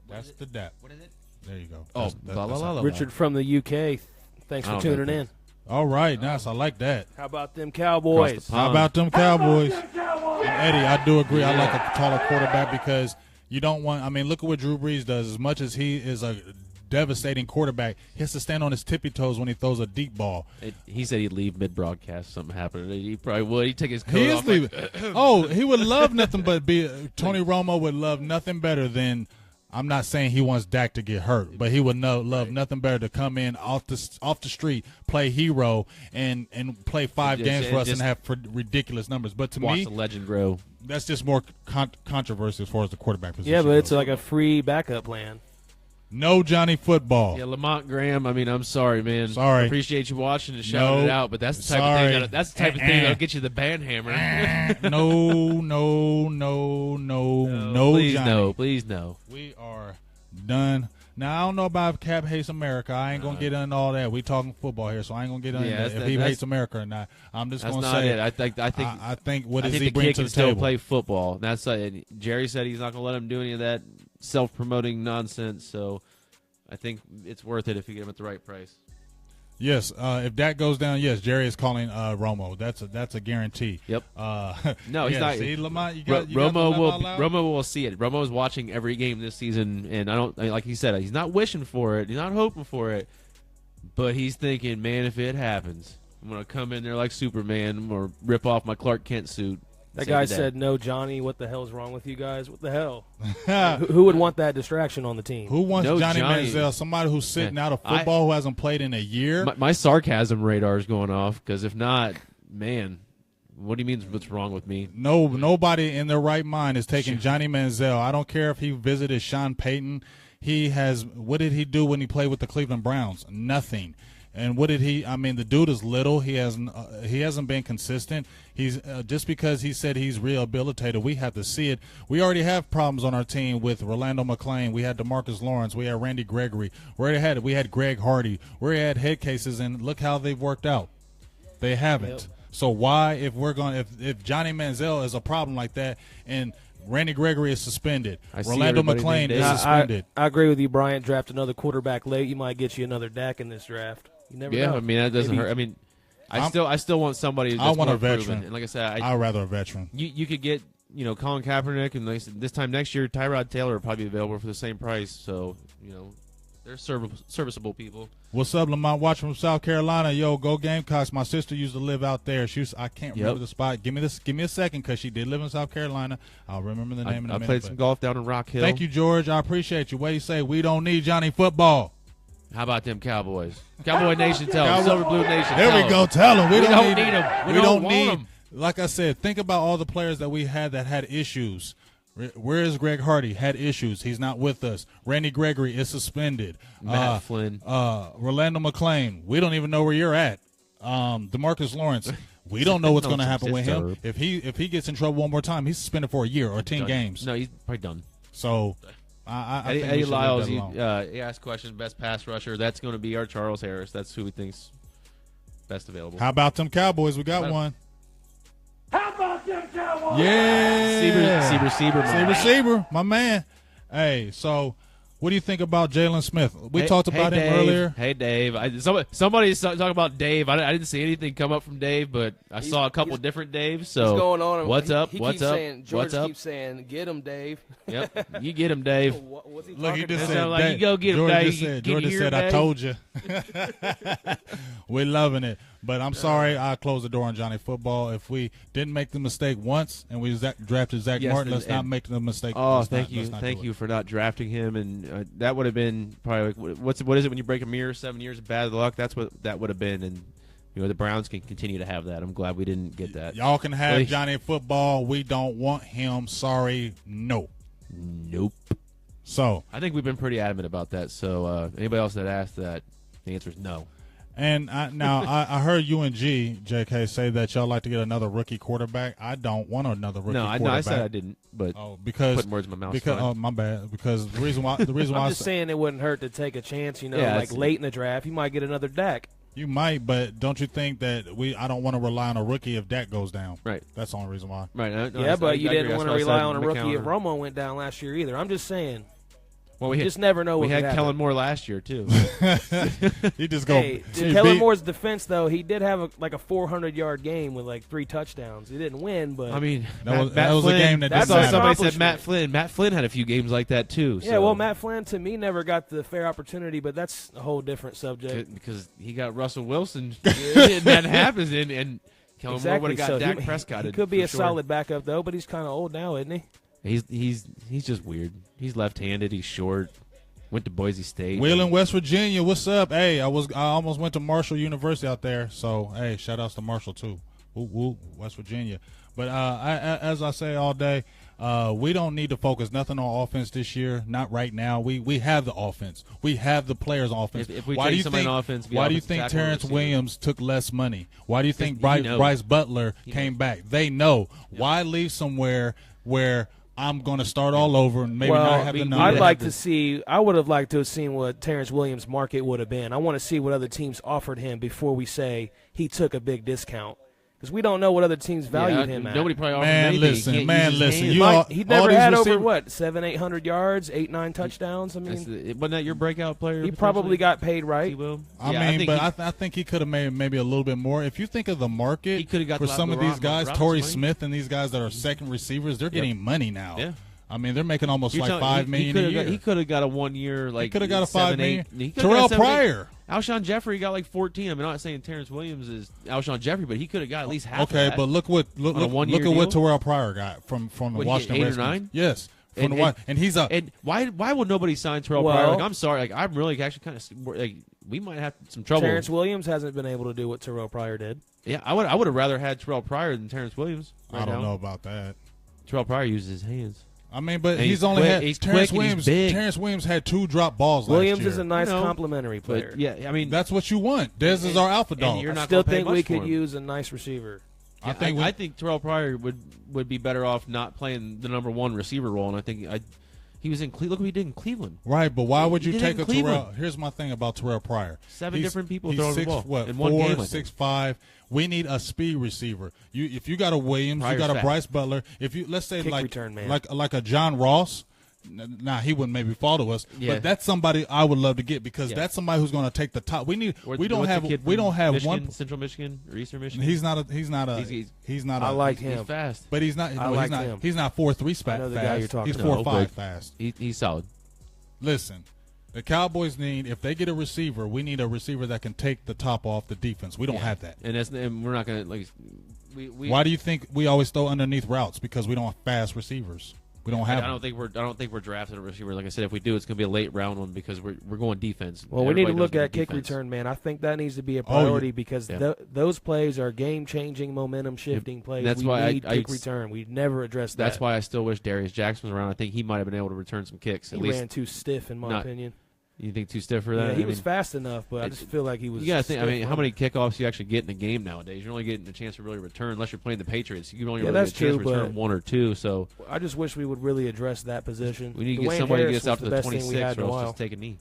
That's the dap. What is it? There you go. Oh, Richard from the UK. Thanks for tuning in. All right, nice. I like that. How about them Cowboys? How about them Cowboys? And Eddie, I do agree. I like a taller quarterback because you don't want. I mean, look at what Drew Brees does. As much as he is a devastating quarterback, he has to stand on his tippy toes when he throws a deep ball. He said he'd leave mid-broadcast. Something happened. He probably would. He'd take his coat He is off. leaving. He would love nothing but be. Tony Romo would love nothing better than. I'm not saying he wants Dak to get hurt, but he would love nothing better to come in off the street, play hero, and play 5 games for us and have ridiculous numbers. But to watch me, the legend grow. That's just more controversy as far as the quarterback position. Yeah, but it's goes. like a free backup plan. No Johnny football. Yeah, Lamont Graham. I mean, I'm sorry, man. Sorry. I appreciate you watching and shouting it out, but that's the type of thing. That's the type of thing that'll get you the band hammer. No, please Johnny. no, please no. We are done. Now I don't know about if Cap hates America. I ain't gonna get into all that. We talking football here, so I ain't gonna get into if he hates America or not. I'm just gonna say it. I think what does he bring the kid to can the still table? play football. That's Jerry said he's not gonna let him do any of that self-promoting nonsense. So I think it's worth it if you get him at the right price. Yes, if that goes down, yes, Jerry is calling Romo. That's a guarantee. Yep. No, he's yeah, not. See, Lamont, you got Romo will see it. Romo is watching every game this season, and like he said, he's not wishing for it. He's not hoping for it, but he's thinking, man, if it happens, I'm gonna come in there like Superman or rip off my Clark Kent suit. That guy said, "No, Johnny. What the hell is wrong with you guys? What the hell? Who would want that distraction on the team? Who wants Johnny Manziel? Somebody who's sitting out of football who hasn't played in a year? My sarcasm radar is going off because if not, man, what do you mean? What's wrong with me? No, nobody in their right mind is taking Johnny Manziel. I don't care if he visited Sean Payton. What did he do when he played with the Cleveland Browns? Nothing. And what did he? I mean, the dude is little. He hasn't been consistent. He's just because he said he's rehabilitated. We have to see it. We already have problems on our team with Rolando McClain. We had DeMarcus Lawrence. We had Randy Gregory. We had Greg Hardy. We had head cases, and look how they've worked out. They haven't. Yep. So why, if Johnny Manziel is a problem like that, and Randy Gregory is suspended, Rolando McClain is suspended. I agree with you, Bryant. Draft another quarterback late. You might get you another Dak in this draft. You never know. I mean that doesn't hurt. I mean, I still want somebody. That's I want more a veteran. proven. And like I said, I'd rather a veteran. You could get Colin Kaepernick, and this time next year Tyrod Taylor will probably be available for the same price. So they're serviceable people. What's up, Lamont? Watching from South Carolina. Yo, go Gamecocks. My sister used to live out there. I can't remember the spot. Give me a second, because she did live in South Carolina. I'll remember the name in a minute. I played some golf down in Rock Hill. Thank you, George. I appreciate you. What do you say? We don't need Johnny football. How about them Cowboys? Cowboy Nation, tell them. Silver Blue Nation, there we go. Tell them. We don't need them. We don't need them. Like I said, think about all the players that we had that had issues. Where is Greg Hardy? Had issues. He's not with us. Randy Gregory is suspended. Matt Flynn. Rolando McClain. We don't even know where you're at. DeMarcus Lawrence. We don't know what's going to happen with him. If he gets in trouble one more time, he's suspended for a year or 10 games. No, he's probably done. So I think Eddie Lyles, he asked questions, best pass rusher. That's going to be our Charles Harris. That's who we think's best available. How about them Cowboys? We got one. How about them Cowboys? Yeah. Sieber, my man. Hey, so what do you think about Jalen Smith? We talked about him earlier. Hey, Dave. Somebody's talking about Dave. I didn't see anything come up from Dave, but I saw a couple different Daves. So what's going on? What's up? George keeps saying, "Get him, Dave." Yep, you get him, Dave. What's he Look, he just said, about? you go get him, Dave. George just said, "I told you." We're loving it. But I'm sorry I closed the door on Johnny football. If we didn't make the mistake once and we drafted Zach Martin, let's not make the mistake. Thank you for not drafting him. And that would have been probably what is it when you break a mirror? 7 years of bad luck. That's what that would have been. And the Browns can continue to have that. I'm glad we didn't get that. Y'all can have Johnny football. We don't want him. Sorry, no. Nope. So I think we've been pretty adamant about that. So anybody else that asked that, the answer is no. And I heard UNG, JK, say that y'all like to get another rookie quarterback. I don't want another rookie quarterback. No, I said I didn't, but because putting words in my mouth. Because my bad. Because the reason why I'm just saying it wouldn't hurt to take a chance. Like late in the draft, you might get another Dak. You might, but don't you think that I don't want to rely on a rookie if Dak goes down? Right. That's the only reason why. Right. But you didn't want to rely on a rookie if Romo went down last year either. I'm just saying. Well, you just never know what we had happen. Kellen Moore last year too. He just go. Hey, Kellen Moore's defense though, he did have a 400-yard game with like 3 touchdowns. He didn't win, but I mean, that was a game that I didn't saw matter. somebody said Matt Flynn. Matt Flynn had a few games like that too. Yeah, well, Matt Flynn to me never got the fair opportunity, but that's a whole different subject. Because he got Russell Wilson, and that happens, and Kellen Moore would have got Dak Prescott. He could be a solid backup though, but he's kind of old now, isn't he? He's just weird. He's left-handed. He's short. Went to Boise State. Wheeling, West Virginia. What's up? Hey, I almost went to Marshall University out there. So hey, shout outs to Marshall too. Woo woo, West Virginia. But as I say all day, we don't need to focus nothing on offense this year. Not right now. We have the offense. We have the players on offense. If we take somebody on offense, why do you think Terrence Williams took less money? Why do you think Bryce Butler came back? They know. Yeah. Why leave somewhere where I'm going to start all over and maybe not have the number? I would have liked to have seen what Terrence Williams' market would have been. I want to see what other teams offered him before we say he took a big discount. Because we don't know what other teams valued him at. Nobody probably offered him anything. Listen. He never had over, 700-800 yards, 8-9 touchdowns? I mean, wasn't that your breakout player? He probably got paid right. I think he could have made maybe a little bit more. If you think of the market he could have got for some of these guys, Torrey Smith and these guys that are second receivers, they're getting money now. Yeah. I mean, they're making almost $5 million a year. He could have got a 1 year, he could have got a $5 million. Terrell Pryor. Alshon Jeffrey got like 14. I'm not saying Terrence Williams is Alshon Jeffrey, but he could have got at least half. Okay, of that but look at what Terrell Pryor got from the Washington Redskins. 8 or 9? Yes. And he's a. And why will nobody sign Terrell Pryor? Like, I'm sorry. Like, I'm really actually kind of we might have some trouble. Terrence Williams hasn't been able to do what Terrell Pryor did. Yeah, I would have rather had Terrell Pryor than Terrence Williams. I don't know about that. Terrell Pryor uses his hands. I mean, but Terrence Williams had 2 drop balls Williams last year. Is a nice complimentary player. But, yeah, I mean, that's what you want. Dez is our alpha dog. I still think we could use a nice receiver. I think Terrell Pryor would be better off not playing the number 1 receiver role, and I think he was in Cleveland. Look what he did in Cleveland. Right, but why would you take a Terrell? Here's my thing about Terrell Pryor. 7 different people throwing the ball in one game. 6'5". We need a speed receiver. If you got a Williams, Pryor's you got a fat. Bryce Butler. If you let's say return man. like a John Ross. Now he wouldn't maybe fall to us, but that's somebody I would love to get because that's somebody who's going to take the top. We don't have Michigan, one Central Michigan or Eastern Michigan. He's not. I like him. He's fast, but he's not. him. He's not 4.3 fast. I know the guy you're talking he's about. 4.5 fast. He's solid. Listen, the Cowboys need, if they get a receiver, we need a receiver that can take the top off the defense. We don't have that, and we're not going to Why do you think we always throw underneath routes? Because we don't have fast receivers. We don't have. I don't think we're drafting a receiver. Like I said, if we do, it's going to be a late round one because we're going defense. Well, we need to look at kick return, man. I think that needs to be a priority because those plays are game-changing, momentum-shifting plays. That's we why need kick return. We never addressed that. That's why I still wish Darius Jackson was around. I think he might have been able to return some kicks. He ran too stiff, in my opinion. You think too stiff for that? Yeah, he was fast enough, but I just feel like he was. You got to think. I mean, how many kickoffs you actually get in a game nowadays? You're only getting a chance to really return unless you're playing the Patriots. You can only really get a chance to return 1 or 2. So I just wish we would really address that position. We need to get somebody who gets out to the 26 or else just take a knee.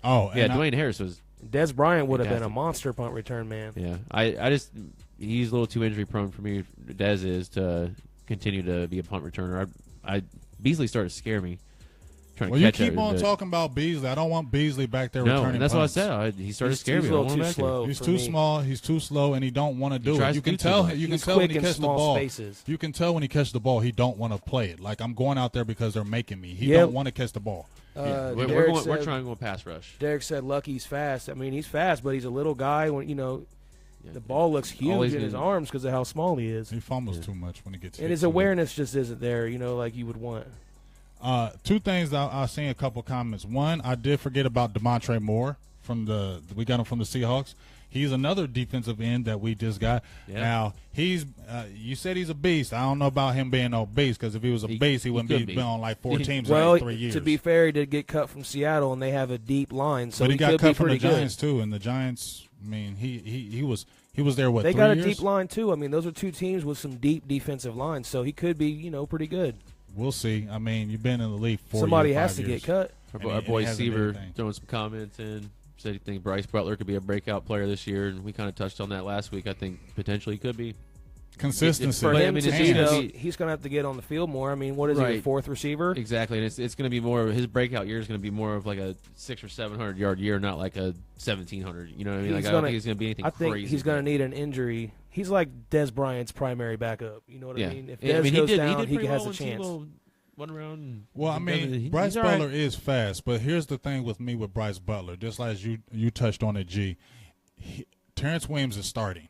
Oh, yeah, Dwayne Harris was. Des Bryant would have been a monster punt return man. Yeah, I just he's a little too injury prone for me. Des is to continue to be a punt returner. Beasley started to scare me. Well, you keep on talking about Beasley. I don't want Beasley back there returning. And that's punts. what I said. He started to scare me. He's too small. He's too slow, and he don't want to do it. You can tell. You can tell when he catches the ball. You can tell when he catches the ball. He don't want to play it. Like I'm going out there because they're making me. He don't want to catch the ball. We're trying to go pass rush. Derek said Lucky's fast. I mean, he's fast, but he's a little guy. When the ball looks huge in his arms because of how small he is. He fumbles too much when he gets hit. And his awareness just isn't there. Like you would want. 2 things I've seen a couple comments. One, I did forget about DeMontre Moore from the Seahawks. He's another defensive end that we just got. Yeah. Now he's you said he's a beast. I don't know about him being no beast, because if he was a beast, he wouldn't be on like 4 teams well, in 3 years. To be fair, he did get cut from Seattle, and they have a deep line, so but he got could cut be from the pretty Giants good. too, and the Giants. I mean, he was there. What, they 3 got years? a deep line too. I mean, those are 2 teams with some deep defensive lines, so he could be pretty good. We'll see. I mean, you've been in the league 4 Somebody years, has 5 to years. get cut. Our boy hasn't been Seaver anything. throwing some comments in. Said he thinks Bryce Butler could be a breakout player this year, and we kind of touched on that last week. I think potentially could be. Consistency. For But, I him mean, to it's be, just gonna though, be- he's going to have to get on the field more. I mean, what is he, a Right. 4th receiver? Exactly, and it's going to be more of his breakout year is going to be more of like a 600 or 700 yard year, not like a 1700. You know what I mean? Like, I don't think he's going to be anything I think crazy. he's going to need an injury. He's like Des Bryant's primary backup. You know what I mean? If Yeah, Des he goes did, down, he he has a when chance. Tebow went around. And Well, I he mean, does it. Bryce He's all right. Butler is fast, but here's the thing with me with Bryce Butler. Just like you touched on it, G. Terrence Williams is starting.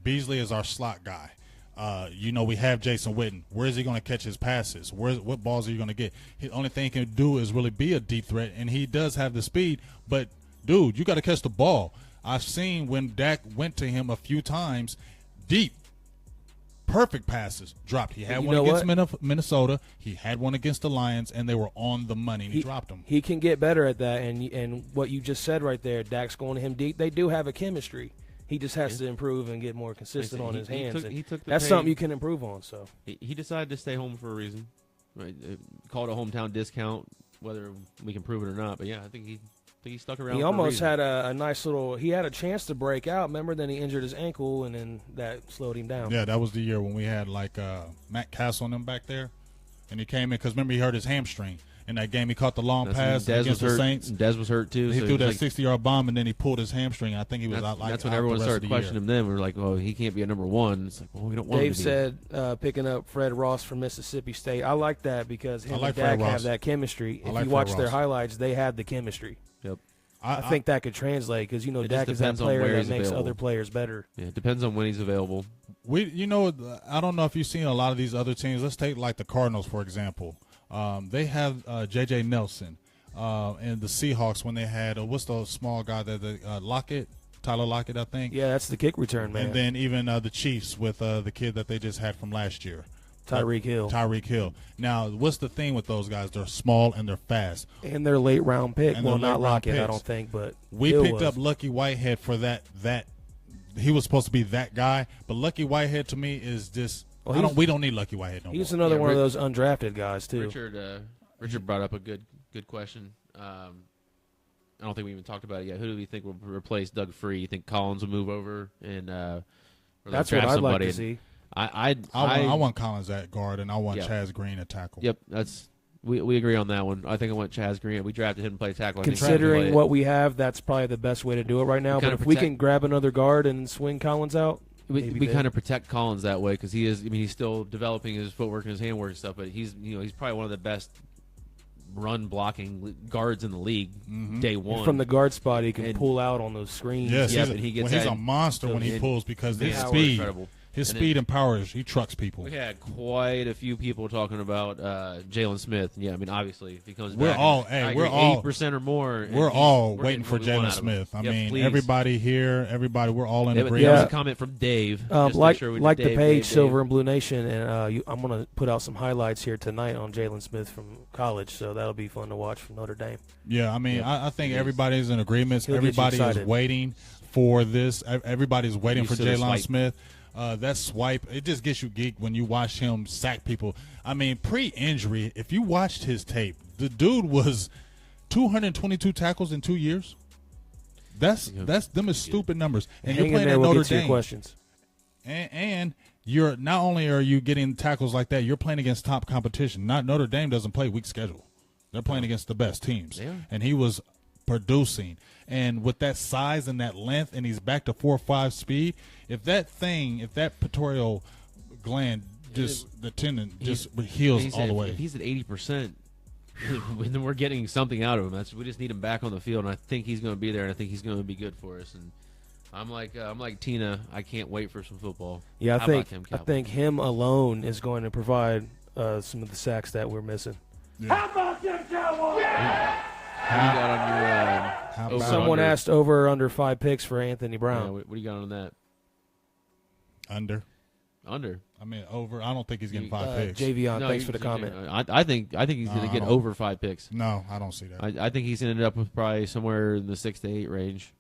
Beasley is our slot guy. We have Jason Witten. Where is he going to catch his passes? What balls are you going to get? The only thing he can do is really be a deep threat, and he does have the speed. But, dude, you got to catch the ball. I've seen when Dak went to him a few times, deep, perfect passes dropped. He had one against Minnesota. He had one against the Lions, and they were on the money, and he dropped them. He can get better at that, and what you just said right there, Dak's going to him deep. They do have a chemistry. He just has to improve and get more consistent on his hands. He took the that's pain. something you can improve on. So He decided to stay home for a reason. Right? Called a hometown discount, whether we can prove it or not. But, yeah, I think he stuck around he for almost a reason. had a nice little – he had a chance to break out. Remember, then he injured his ankle, and then that slowed him down. Yeah, that was the year when we had, like, Matt Castle and them back there. And he came in because, remember, he hurt his hamstring. In that game, he caught the long pass against the Saints. Des was hurt, too. He so threw that like, 60-yard bomb, and then he pulled his hamstring. I think he was that's, out like that's when out everyone the rest started of the questioning him then. We were like, well, he can't be a number 1. It's like, well, we don't want him Dave to be. said picking up Fred Ross from Mississippi State. I like that because him like and Dak Fred Ross. have that chemistry. If like you Fred watch their Ross. highlights, they have the chemistry. Yep. I think that could translate because, It Dak just is that depends on player where that he's makes available. other players better. Yeah, it depends on when he's available. I don't know if you've seen a lot of these other teams. Let's take, like, the Cardinals, for example. They have J.J. Nelson. And the Seahawks, when they had what's the small guy that Lockett, Tyler Lockett, I think. Yeah, that's the kick return, man. And then even the Chiefs with the kid that they just had from last year, Tyreek Hill. Now, what's the thing with those guys? They're small and they're fast. And their late round pick. And Well, their not late-round Lockett, I picks. don't think, but We Hill picked was. up Lucky Whitehead for that. He was supposed to be that guy, but Lucky Whitehead to me is just. Well, we don't need Lucky Whitehead no more. He's another Yeah, one of those undrafted guys too. Richard brought up a good question. I don't think we even talked about it yet. Who do we think will replace Doug Free? You think Collins will move over and or they'll That's draft what I'd like somebody? to see. I want Collins at guard, and I want Yeah. Chaz Green at tackle. Yep, we agree on that one. I think I want Chaz Green. We drafted him to play tackle. I think he can Considering play what we have, that's probably the best way to do it right now. We But kinda if we protect- can grab another guard and swing Collins out, we maybe kind of protect Collins that way because he is. I mean, he's still developing his footwork and his handwork and stuff. But he's probably one of the best run blocking guards in the league. Day one from the guard spot, he can And- pull out on those screens. Yes, Yep, he's, and he gets he's that- a monster when he and- pulls because his power is speed, incredible. his And speed and power, he trucks people. We had quite a few people talking about Jalen Smith. Yeah, I mean, obviously, if he comes We're back, all- I hey, agree, we're all- 80% or more. and We're all we're waiting getting for what we want Jalen out of him. Smith. I Yep, mean, please. everybody here, we're all in Yeah, but agreement. that was Yeah. a comment from Dave. Just to make Like sure we did like the Dave, page Dave, Silver Dave. and Blue Nation, and I'm gonna put out some highlights here tonight on Jalen Smith from college, so that'll be fun to watch from Notre Dame. Yeah, I mean, I think everybody's in agreement. He'll get you Everybody is excited. waiting for this. Everybody's waiting You for see the Jalen swipe. Smith. That swipe, it just gets you geeked when you watch him sack people. I mean, pre-injury, if you watched his tape, the dude was 222 tackles in 2 years. That's them is stupid numbers. And Hang you're in playing there, at we'll Notre get to your Dame. questions. And you're not only are you getting tackles like that, you're playing against top competition. Not Notre Dame doesn't play weak schedule. They're playing against the best teams. They are. And he was producing. And with that size and that length, and he's back to 4.5 speed, if that pectoral gland the tendon just heals all the way. If he's at 80%, then we're getting something out of him. We just need him back on the field, and I think he's going to be there, and I think he's going to be good for us. And I'm like Tina. I can't wait for some football. Yeah, How I think about Tim I Cowboy? think him alone is going to provide some of the sacks that we're missing. Who you got on your How Over, about Someone under. asked over or under 5 picks for Anthony Yeah, Brown. what do you got on that? under? Under. I mean, over. I don't think he's getting 5 picks. Javion, No, thanks you- for the you comment. can- I think he's No, going I to get don't. over 5 picks. No, I don't see that. I think he's ended up with probably somewhere in the 6 to 8 range.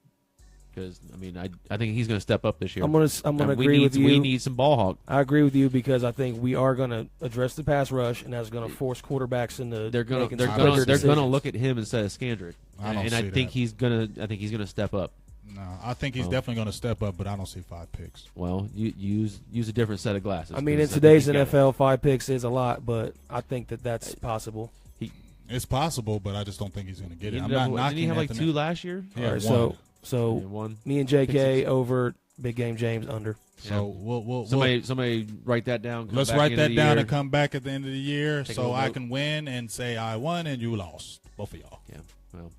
Because I mean, I think he's going to step up this year. I'm gonna And agree with you. We need some ball hawk. I agree with you because I think we are going to address the pass rush, and that's going to force quarterbacks into They're going making to some quicker they're going to decisions. look at him instead of Scandrick. I don't and see I think that. he's going to step up. No, I think he's Oh. definitely going to step up, but I don't see 5 picks. Well, you use a different set of glasses. I mean, in 'cause today's think he's got NFL, 5 picks is a lot, but I think that's possible. It's possible, but I just don't think he's going to get He it. I'm ended not up- knocking Didn't he have like Anthony. 2 last year? Yeah, All right, one. so Yeah, one. me and JK Pick six. over Big Game James under. So we'll Somebody write that down. come let's back write into that the down year. and come back at the end of the year Take a so little I note. can win and say I won and you lost. Both of y'all. Yeah. Well.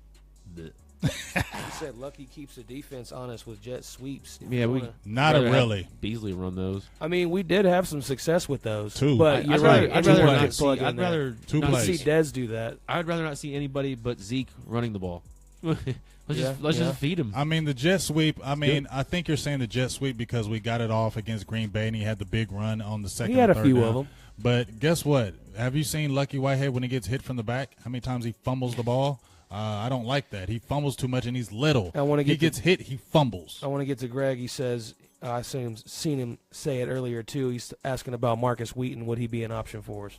bleh. He said Lucky keeps the defense honest with jet sweeps. If Yeah, you we wanna- Not rather have really. Beasley run those. I mean, we did have some success with those. Two. But you're I'd right. rather, I'd Two rather plays. not see. Plug in I'd there. rather Two not plays. see see. Dez do that. I'd rather not see anybody but Zeke running the ball. let's Yeah, just yeah. feed him. I mean, the jet sweep, I think you're saying the jet sweep because we got it off against Green Bay and he had the big run on the second He had and a third few down. of them. But guess what? Have you seen Lucky Whitehead when he gets hit from the back? How many times he fumbles the ball? I don't like that. He fumbles too much and he's little. I wanna He get gets hit, he fumbles. I want to get to Greg. He says, I seen him say it earlier, too. He's asking about Marcus Wheaton. Would he be an option for us?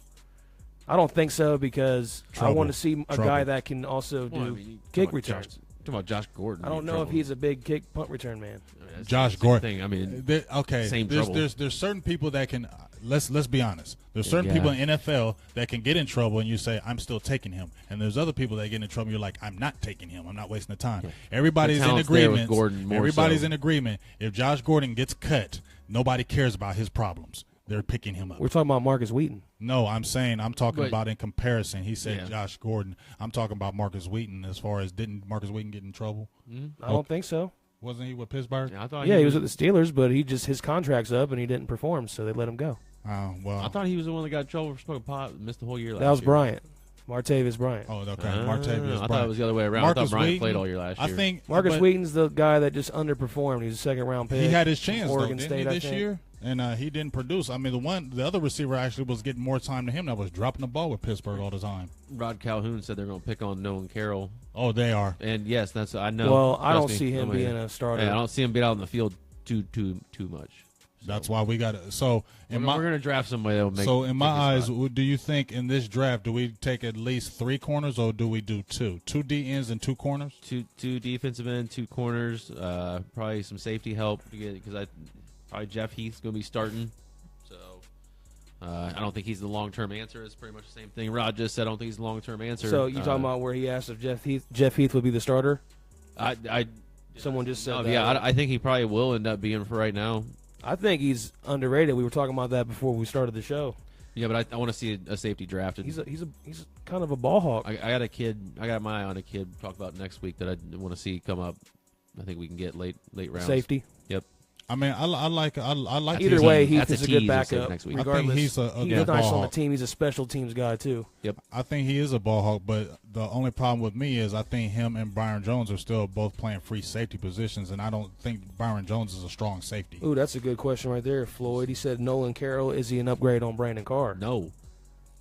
I don't think so because I Trouble. want to see a Trouble. guy that can also do Well, I mean, you kick talking about returns. Talking about Josh Gordon. I don't know if he's a big kick punt return man. Josh Gordon. Thing. I mean, Okay, same there's, trouble. there's certain people that can let's be honest. There's certain Yeah. people in NFL that can get in trouble and you say I'm still taking him, and there's other people that get in trouble. You're like I'm not taking him. I'm not wasting the time. Yeah. Everybody's The in talent's there with agreement. Gordon more Everybody's so. in agreement. If Josh Gordon gets cut, nobody cares about his problems. They're picking him up. We're talking about Marcus Wheaton. No, I'm talking But- about in comparison. He said Yeah. Josh Gordon. I'm talking about Marcus Wheaton as far as didn't Marcus Wheaton get in trouble? I don't think so. Wasn't he with Pittsburgh? yeah, I thought Yeah, he was with the Steelers, but his contract's up and he didn't perform, so they let him go. Well. I thought he was the one that got in trouble for smoking pot. Missed the whole year last That was year. Bryant, Martavis Bryant. Oh, okay. Ah, Martavius I thought Bryant. it was the other way around. I Marcus thought Bryant Wheaton, played all year last year. I think Marcus but Wheaton's the guy that just underperformed. He's a second-round pick. he had his chance Oregon though, didn't State, I he, this think. year? And he didn't produce. I mean, the other receiver actually was getting more time than him. That was dropping the ball with Pittsburgh all the time. Rod Calhoun said they're going to pick on Nolan Carroll, Oh, they are. and yes, that's I know. Well, I Trust don't me. see him I mean, being a starter. I don't see him being out on the field too much. That's why we got it. So We're in going my to draft somebody that will make. so in my take his eyes, spot. do you think in this draft do we take at least 3 corners or do we do 2? 2 D ends and 2 corners? two defensive end, 2 corners, probably some safety help because probably Jeff Heath's going to be starting. So I don't think he's the long-term answer. It's pretty much the same thing Rod just said. I don't think he's the long-term answer. So you talking about where he asked if Jeff Heath would be the starter? I Someone just said that. yeah, I think he probably will end up being for right now. I think he's underrated. We were talking about that before we started the show. Yeah, but I want to see a safety drafted. He's kind of a ball hawk. I got a kid. I got my eye on a kid. We'll talk about next week that I want to see come up. I think we can get late rounds. Safety. Yep. I mean, I like Either his- way, That's Heath is a a good tease, we'll say backup. next week. I think Regardless, he's a he's good nice ball on the hawk. team. He's a special teams guy too. I think he is a ball hawk, but the only problem with me is I think him and Byron Jones are still both playing free safety positions, and I don't think Byron Jones is a strong safety. Ooh, that's a good question right there, Floyd. He said Nolan Carroll, is he an upgrade on Brandon Carr? No.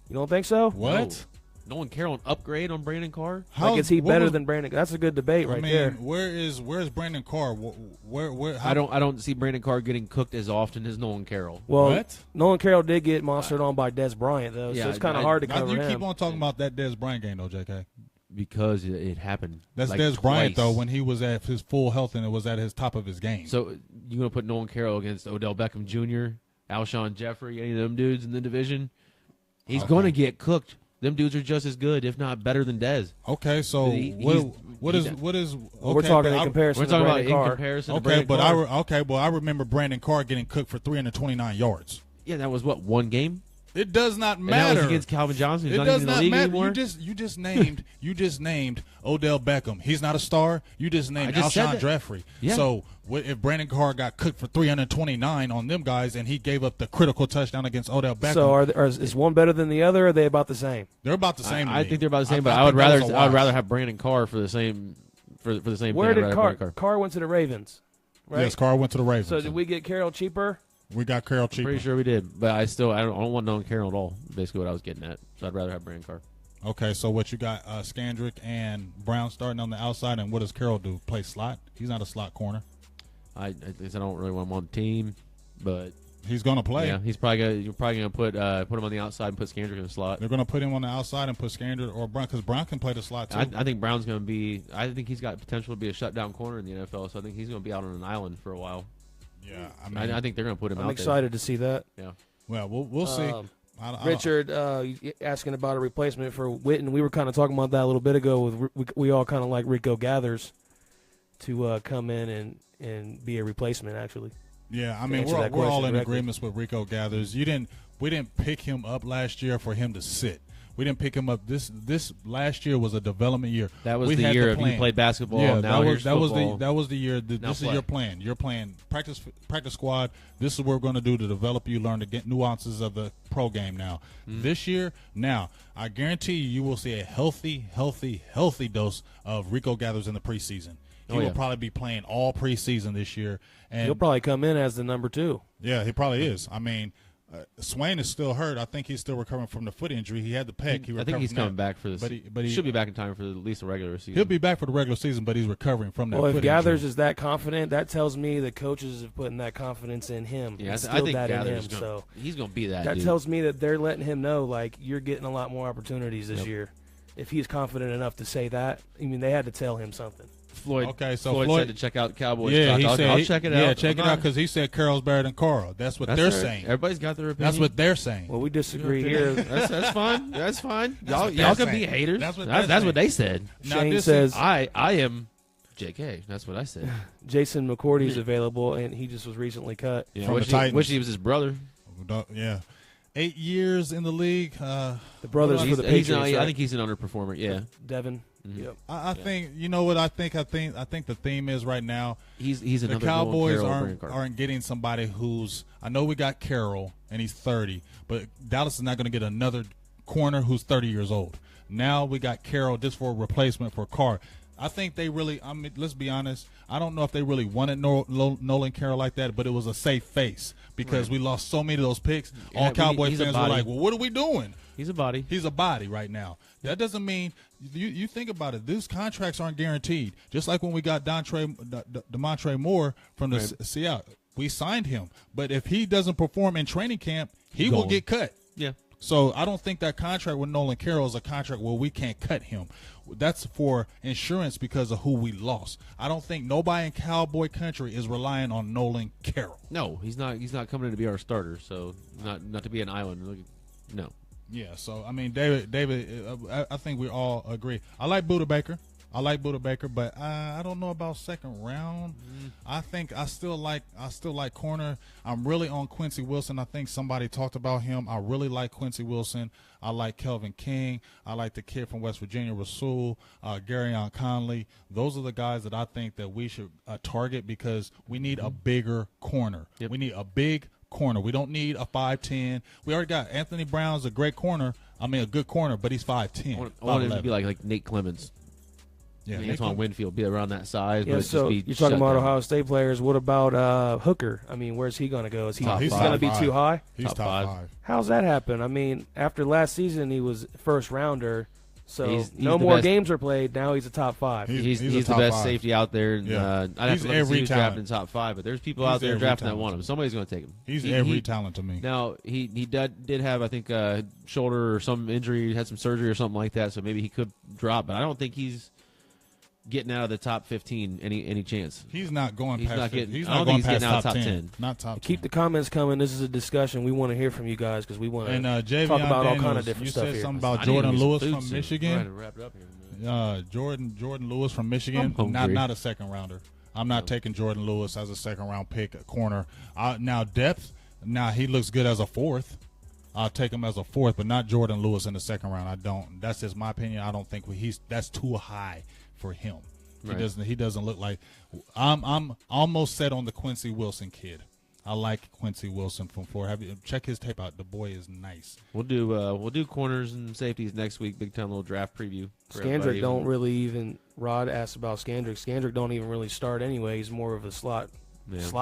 You don't think so? What? Nolan Carroll an upgrade on Brandon Carr? Like, is he what better was- than Brandon? That's a good debate right I mean, there. where's Brandon Carr? Where I don't see Brandon Carr getting cooked as often as Nolan Carroll. Well, What? Nolan Carroll did get monstered on by Des Bryant, though, Yeah, so it's kind of hard to Now, cover you him. keep on talking about that Des Bryant game, though, JK. Because it happened. That's like Des Bryant, twice. though, when he was at his full health and it was at his top of his game. So you're going to put Nolan Carroll against Odell Beckham Jr., Alshon Jeffrey, any of them dudes in the division? He's Okay. going to get cooked. Them dudes are just as good, if not better than Dez. Okay, so He- what he's- is? Well, we're okay, talking but in I- comparison We're to talking about Brandon in Carr. comparison to Okay, Brandon but Carr. I remember Brandon Carr getting cooked for 329 yards. Yeah, that was, what, one game? It does not And that matter. was against Calvin Johnson, who's It not does even in the not league matter. anymore. You just named Odell Beckham. He's not a star. You just named just said Alshon that. Jeffrey. Yeah. So if Brandon Carr got cooked for 329 on them guys and he gave up the critical touchdown against Odell Beckham, So is one better than the other, or are they about the same? they're about the same. to I me. think they're about the same, but I I would think that was rather a I would wash. rather have Brandon Carr for the same for the same Where thing. did Carr went to the Ravens, right? Yes, Carr went to the Ravens. So did we get Carroll cheaper? We got Carroll cheaper. Pretty sure we did, but I don't want Nolan Carroll at all. Basically, what I was getting at. So I'd rather have Brandon Carr. Okay, so what you got? Skandrick and Brown starting on the outside, and what does Carroll do? Play slot? He's not a slot corner. I don't really want him on the team, but he's going to play. Yeah, you're probably gonna put him on the outside and put Skandrick in the slot. They're going to put him on the outside and put Skandrick or Brown because Brown can play the slot too. I think Brown's going to be. I think he's got potential to be a shutdown corner in the NFL. So I think he's going to be out on an island for a while. Yeah, I think they're going to put him out. I'm excited to see that. Yeah. Well, we'll see. Richard asking about a replacement for Witten. We were kind of talking about that a little bit ago. We all kind of like Rico Gathers to come in and be a replacement. Actually. Yeah, I mean we're all in agreement with Rico Gathers. We didn't pick him up last year for him to sit. We didn't pick him up. This last year was a development year. That was the year of you played basketball. Yeah, now that was the year. This is your plan. You're playing practice squad. This is what we're going to do to develop you, learn to get nuances of the pro game. Now, this year, I guarantee you will see a healthy dose of Rico Gathers in the preseason. He will probably be playing all preseason this year, and he'll probably come in as the number 2. Yeah, he probably is. I mean. Swain is still hurt. I think he's still recovering from the foot injury. He had the pec. I think he's coming back for this. But he should be back in time for at least the regular season. He'll be back for the regular season, but he's recovering from that. Well, foot if Gathers injury. is that confident, that tells me the coaches have put that confidence in him. Yeah, I think that Gathers in him. He's going to be that. That dude. tells me that they're letting him know, like, you're getting a lot more opportunities this year. If he's confident enough to say that, I mean, they had to tell him something. Floyd said to check out Cowboys. Yeah, he said, I'll check it out. Yeah, check it out because he said Carroll's better than Carl. That's what they're saying. Everybody's got their opinion. That's what they're saying. Well, we disagree here. That's fine. That's fine. Y'all can be haters. That's what they said. Shane says, I am JK. That's what I said. Jason McCourty's available, and he just was recently cut. Yeah, wish he was his brother. Yeah. 8 years in the league. The brothers for the Patriots. Right? I think he's an underperformer. Yeah, Devin. Mm-hmm. Yep. I think you know what I think the theme is right now. He's the Cowboys aren't getting somebody who's. I know we got Carroll and he's 30, but Dallas is not going to get another corner who's 30 years old. Now we got Carroll just for a replacement for Carr. I think they really. I mean, let's be honest. I don't know if they really wanted Nolan Carroll like that, but it was a safe face because we lost so many of those picks. All Cowboy fans were like, "Well, what are we doing?" He's a body. He's a body right now. That doesn't mean you think about it. These contracts aren't guaranteed. Just like when we got Demontre Moore from the Seattle, we signed him. But if he doesn't perform in training camp, he will get cut. Yeah. So I don't think that contract with Nolan Carroll is a contract where we can't cut him. That's for insurance because of who we lost. I don't think nobody in Cowboy country is relying on Nolan Carroll. No, he's not. He's not coming in to be our starter. So not to be an island. No. Yeah, so I mean, David, I think we all agree. I like Buda Baker, but I don't know about second round. I think I still like corner. I'm really on Quincy Wilson. I think somebody talked about him. I really like Quincy Wilson. I like Kelvin King. I like the kid from West Virginia, Rasul, Garyon Conley. Those are the guys that I think that we should target because we need a bigger corner. Yep. We need a big corner. We don't need a 5'10". We already got Anthony Brown's a great corner. I mean, a good corner, but he's 5'10". I want him to be like Nate Clemens. Yeah, Antoine Winfield, be around that size. Yeah, but so just be you're talking about down. Ohio State players. What about Hooker? I mean, where's he going to go? Is he He's going to be too high? He's top 5. How's that happen? I mean, after last season, he was first rounder. So he's no more games are played. Now he's a top 5. He's a the top best 5. safety out there. Yeah. I'd have to look every who's talent. drafted in top 5, but there's people He's out there every drafting that talent. want him. Somebody's going to take him. He's every talent to me. Now he did have I think shoulder or some injury, had some surgery or something like that, so maybe he could drop. But I don't think he's getting out of the top 15 any chance. He's not going He's past. not getting. He's I don't not think going he's getting past out top of top 10. Not top 10. Keep the comments coming. This is a discussion. We want to hear from you guys because we want to Javion talk about all Daniels, kind of different you stuff said here. something about I need to Jordan get some Lewis food from soon. Michigan. We're gonna wrap it up here in a minute. Jordan Lewis from Michigan. I'm hungry. Not a second rounder. I'm not taking Jordan Lewis as a second round pick at corner. Now depth. Now he looks good as a 4th. I'll take him as a 4th, but not Jordan Lewis in the second round. I don't. That's just my opinion. I don't think that's too high for him. Right. He doesn't look like. I'm almost set on the Quincy Wilson kid. I like Quincy Wilson from Florida. Check his tape out. The boy is nice. We'll do corners and safeties next week. Big time little draft preview. Skandrick don't really even. Rod asked about Skandrick. Skandrick don't even really start anyway. He's more of a slot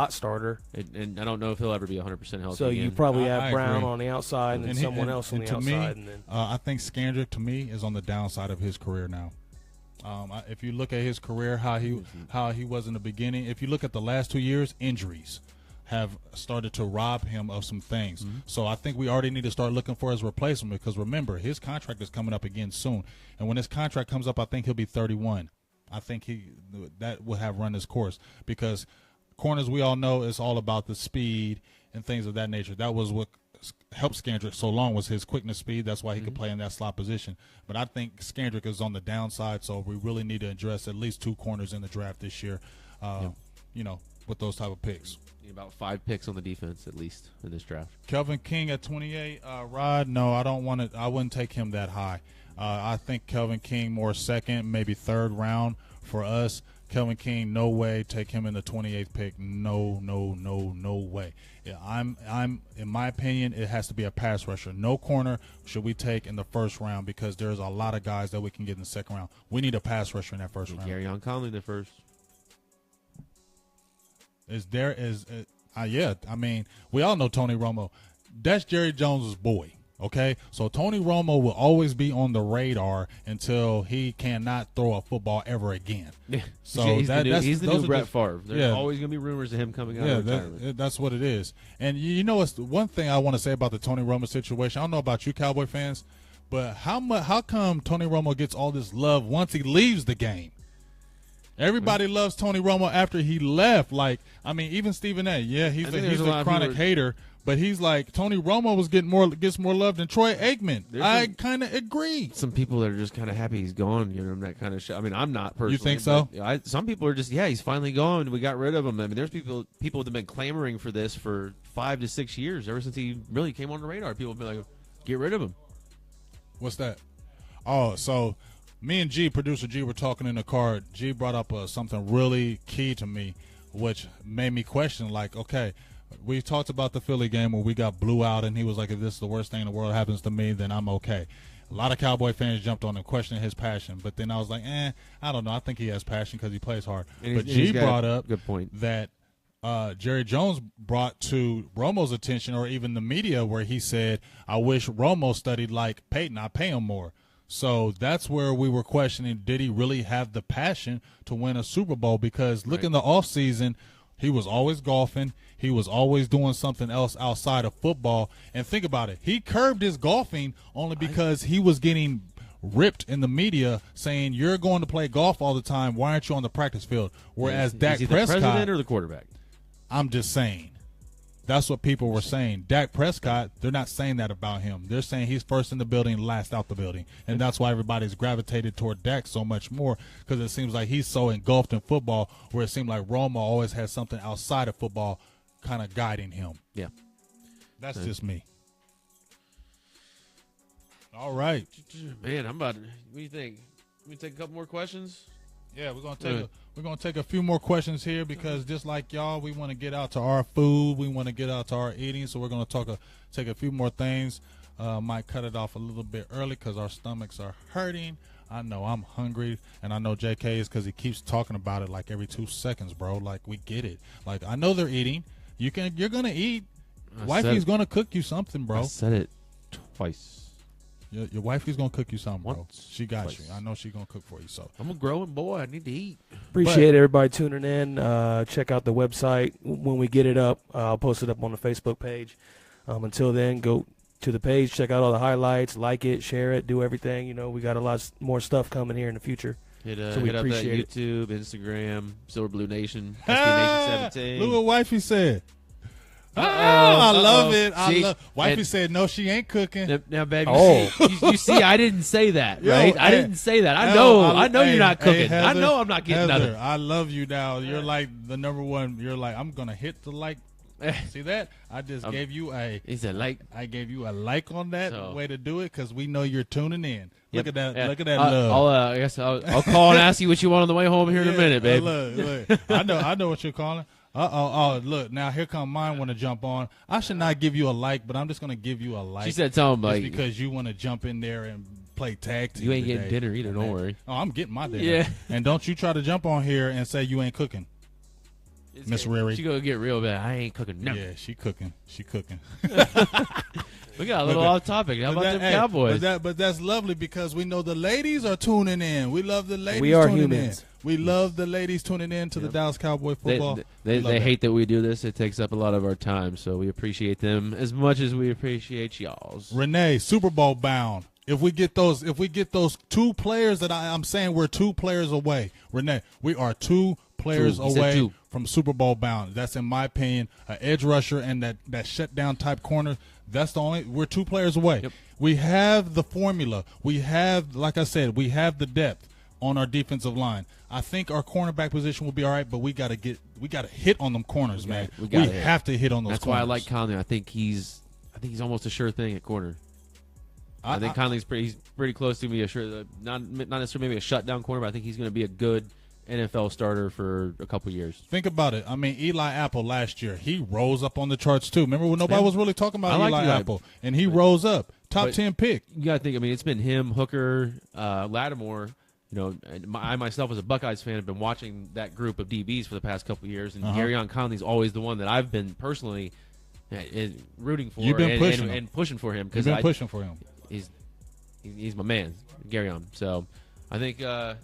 starter. And I don't know if he'll ever be 100% healthy. So again. you probably have I Brown agree. on the outside and then someone else on the outside. Me, I think Skandrick to me is on the downside of his career now. If you look at his career, how he was in the beginning, if you look at the last 2 years, injuries have started to rob him of some things. Mm-hmm. So I think we already need to start looking for his replacement because remember, his contract is coming up again soon. And when his contract comes up, I think he'll be 31. I think that will have run his course because corners, we all know, is all about the speed and things of that nature. That was what helped Skandrick so long was his quickness, speed. That's why he could play in that slot position. But I think Skandrick is on the downside, so we really need to address at least 2 corners in the draft this year, with those type of picks. Need about 5 picks on the defense at least in this draft. Kelvin King at 28. Rod, no, I don't want to. I wouldn't take him that high. I think Kelvin King more second, maybe third round for us. Kelvin King, no way. Take him in the 28th pick. No way. Yeah, I'm. In my opinion, it has to be a pass rusher. No corner should we take in the first round because there's a lot of guys that we can get in the second round. We need a pass rusher in that first round. Gary Conley the first. Yeah. I mean, we all know Tony Romo. That's Jerry Jones's boy. Okay, so Tony Romo will always be on the radar until he cannot throw a football ever again. So he's the new Brett Favre. There's always going to be rumors of him coming out of retirement. That's what it is. And you know, it's one thing I want to say about the Tony Romo situation. I don't know about you Cowboy fans, but how come Tony Romo gets all this love once he leaves the game? Everybody loves Tony Romo after he left. Like, I mean, even Stephen A. Yeah, he's a chronic hater. But he's like, Tony Romo gets more love than Troy Aikman. I kind of agree. Some people that are just kind of happy he's gone, that kind of shit. I mean, I'm not personally. You think so? Some people are just, he's finally gone. We got rid of him. I mean, there's people that have been clamoring for this for 5 to 6 years, ever since he really came on the radar. People have been like, get rid of him. What's that? Oh, so me and producer G, were talking in the car. G brought up something really key to me, which made me question, like, okay, we talked about the Philly game where we got blew out, and he was like, if this is the worst thing in the world happens to me, then I'm okay. A lot of Cowboy fans jumped on him, questioning his passion. But then I was like, I don't know. I think he has passion because he plays hard. But G brought up good point that Jerry Jones brought to Romo's attention, or even the media, where he said, I wish Romo studied like Peyton. I pay him more. So that's where we were questioning, did he really have the passion to win a Super Bowl? Because look in the offseason, he was always golfing. He was always doing something else outside of football. And think about it. He curbed his golfing only because he was getting ripped in the media saying, you're going to play golf all the time. Why aren't you on the practice field? Whereas Dak Prescott. Prescott. The president or the quarterback? I'm just saying. That's what people were saying. Dak Prescott, they're not saying that about him. They're saying he's first in the building, last out the building. And that's why everybody's gravitated toward Dak so much more, because it seems like he's so engulfed in football, where it seemed like Romo always has something outside of football kind of guiding him. Yeah. That's just me. All right. Man, what do you think? We take a couple more questions? Yeah, we're gonna take a few more questions here because just like y'all, we want to get out to our food, we want to get out to our eating, so we're gonna take a few more things. Might cut it off a little bit early because our stomachs are hurting. I know I'm hungry, and I know JK is because he keeps talking about it like every 2 seconds, bro. Like, we get it. Like, I know they're eating. You're gonna eat. Wifey's gonna cook you something, bro. I said it twice. Your wifey's gonna cook you something, bro. Once, She got twice. you. I know she's gonna cook for you. So I'm a growing boy. I need to eat. Appreciate everybody tuning in. Check out the website when we get it up. I'll post it up on the Facebook page. Until then, go to the page, check out all the highlights, like it, share it, do everything. We got a lot more stuff coming here in the future. Hit we up that appreciate it. YouTube, Instagram, Silver Blue Nation, SB Nation 17. Look what wifey said. I love it. Wifey and, said no, she ain't cooking. Now, baby, Oh. you see, I didn't say that, right? I didn't say that. I know you're not cooking. Heather, I know I'm not getting Heather, nothing. I love you now. You're like the number one. You're like, I'm gonna hit the like. See that? I just gave you a. He said like. I gave you a like on that way to do it because we know you're tuning in. Yep. Look at that! Look at that love. I guess I'll call and ask you what you want on the way home here in a minute, babe. Look. I know what you're calling. Oh, look, now here come mine want to jump on. I should not give you a like, but I'm just going to give you a like. She said something like, because you want to jump in there and play tag team. You ain't today. getting dinner either, don't worry. Oh, I'm getting my dinner. Yeah. And don't you try to jump on here and say you ain't cooking. Miss Riri. She gonna get real bad. I ain't cooking nothing. Yeah, she cooking. She cooking. We got a little off topic. How about them Cowboys? But that's lovely because we know the ladies are tuning in. We love the ladies. We are tuning humans. in. We love the ladies tuning in to the Dallas Cowboy football. They hate that we do this. It takes up a lot of our time, so we appreciate them as much as we appreciate y'all's. Renee, Super Bowl bound. If we get those 2 players that I'm saying we're 2 players away. Renee, we are 2 players away from Super Bowl bound. That's in my opinion, an edge rusher and that shutdown type corner. That's we're 2 players away. Yep. We have the formula. We have, like I said, we have the depth on our defensive line. I think our cornerback position will be all right, but we got to hit on them corners, man. We have to hit on those. That's corners. why I like Conley. I think he's almost a sure thing at corner. I think Conley's pretty close to be a sure, not necessarily maybe a shutdown corner, but I think he's going to be a good NFL starter for a couple years. Think about it. I mean, Eli Apple last year, he rose up on the charts too. Remember when nobody was really talking about Eli Apple, and he rose up, top 10 pick. You got to think. I mean, it's been him, Hooker, Lattimore. You know, I myself as a Buckeyes fan have been watching that group of DBs for the past couple of years, and Garyon Conley's always the one that I've been personally rooting for. You've been pushing and pushing for him because pushing for him. He's my man, Garyon. So I think we're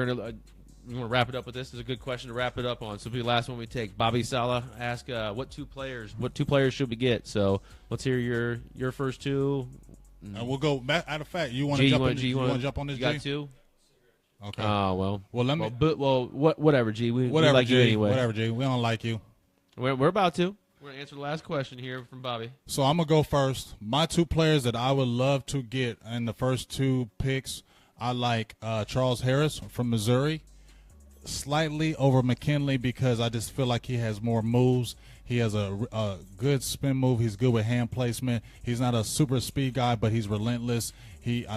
gonna wrap it up with this. This is a good question to wrap it up on. So, it'll be the last one we take. Bobby Sala asked, "What two players should we get?" So let's hear your first 2. And we'll go back. Out of fact, you want to jump on this? You want to jump on this? You got 2. Okay. Well, let me. Whatever, G. We like G. You anyway. Whatever, G. We don't like you. We're about to. We're gonna answer the last question here from Bobby. So I'm gonna go first. My 2 players that I would love to get in the first 2 picks, I like Charles Harris from Missouri, slightly over McKinley because I just feel like he has more moves. He has a good spin move. He's good with hand placement. He's not a super speed guy, but he's relentless. He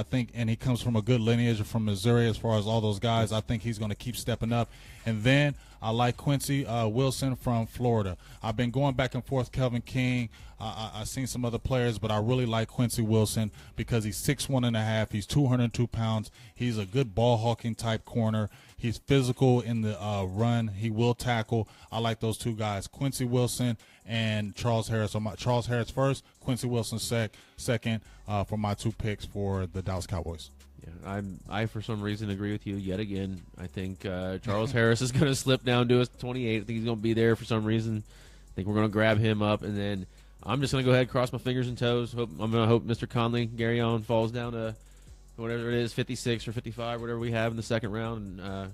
comes from a good lineage from Missouri as far as all those guys. I think he's going to keep stepping up. And then I like Quincy Wilson from Florida. I've been going back and forth, Kelvin King. I've seen some other players, but I really like Quincy Wilson because he's 6'1.5". He's 202 pounds. He's a good ball hawking type corner. He's physical in the run. He will tackle. I like those 2 guys, Quincy Wilson and Charles Harris. So Charles Harris first, Quincy Wilson second for my 2 picks for the Dallas Cowboys. Yeah, I for some reason agree with you yet again. I think Charles Harris is going to slip down to us 28. I think he's going to be there for some reason. I think we're going to grab him up, and then I'm just going to go ahead, cross my fingers and toes. I'm going to hope Mr. Conley, Garyon falls down to whatever it is, 56 or 55, whatever we have in the second round. And,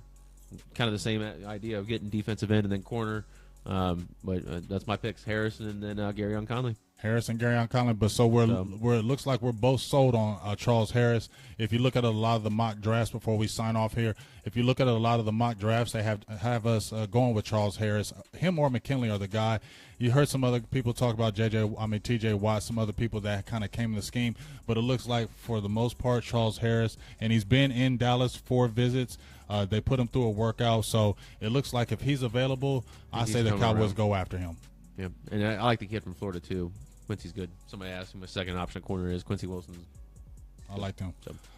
kind of the same idea of getting defensive end and then corner. But that's my picks: Harrison and then Garyon Conley. Harris and Garyon Conley, but it looks like we're both sold on Charles Harris. If you look at a lot of the mock drafts before we sign off here, if you look at a lot of the mock drafts, they have us going with Charles Harris. Him or McKinley are the guy. You heard some other people talk about T.J. Watt, some other people that kind of came in the scheme, but it looks like for the most part Charles Harris, and he's been in Dallas 4 visits. They put him through a workout, so it looks like if he's available, I say the Cowboys go after him. Yeah, and I like the kid from Florida too. Quincy's good. Somebody asked who my second option corner is. Quincy Wilson. I like them.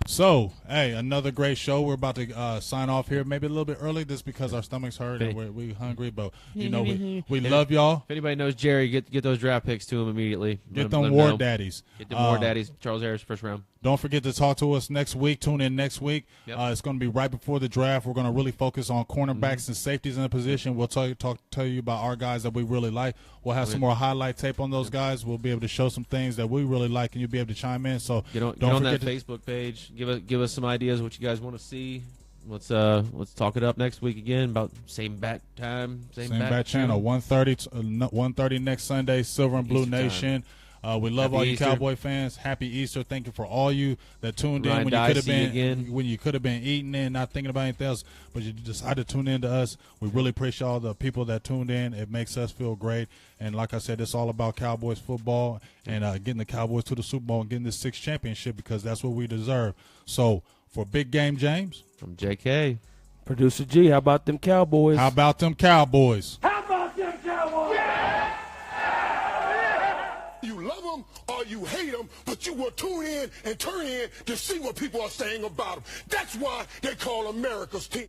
So, hey, another great show. We're about to sign off here, maybe a little bit early just because our stomachs hurt and we're hungry, but, we love y'all. If anybody knows Jerry, get those draft picks to him immediately. Get them Ward Daddies. Get them Ward Daddies. Charles Harris, first round. Don't forget to talk to us next week. Tune in next week. Yep. It's going to be right before the draft. We're going to really focus on cornerbacks and safeties in the position. We'll tell you about our guys that we really like. We'll have some more highlight tape on those guys. We'll be able to show some things that we really like, and you'll be able to chime in. So get on that Facebook page. Give us some ideas what you guys want to see. Let's talk it up next week again about same bat time, same bat channel. 1:30 next Sunday. Silver and Blue Easter Nation. We love Happy all you Easter. Cowboy fans. Happy Easter! Thank you for all you that tuned Ryan in when you could have been eating and not thinking about anything else, but you decided to tune in to us. We really appreciate all the people that tuned in. It makes us feel great. And like I said, it's all about Cowboys football and getting the Cowboys to the Super Bowl and getting this 6th championship because that's what we deserve. So for Big Game James, I'm JK. Producer G, how about them Cowboys? How about them Cowboys? How about them Cowboys? You love them or you hate them, but you will tune in and turn in to see what people are saying about them. That's why they call America's team.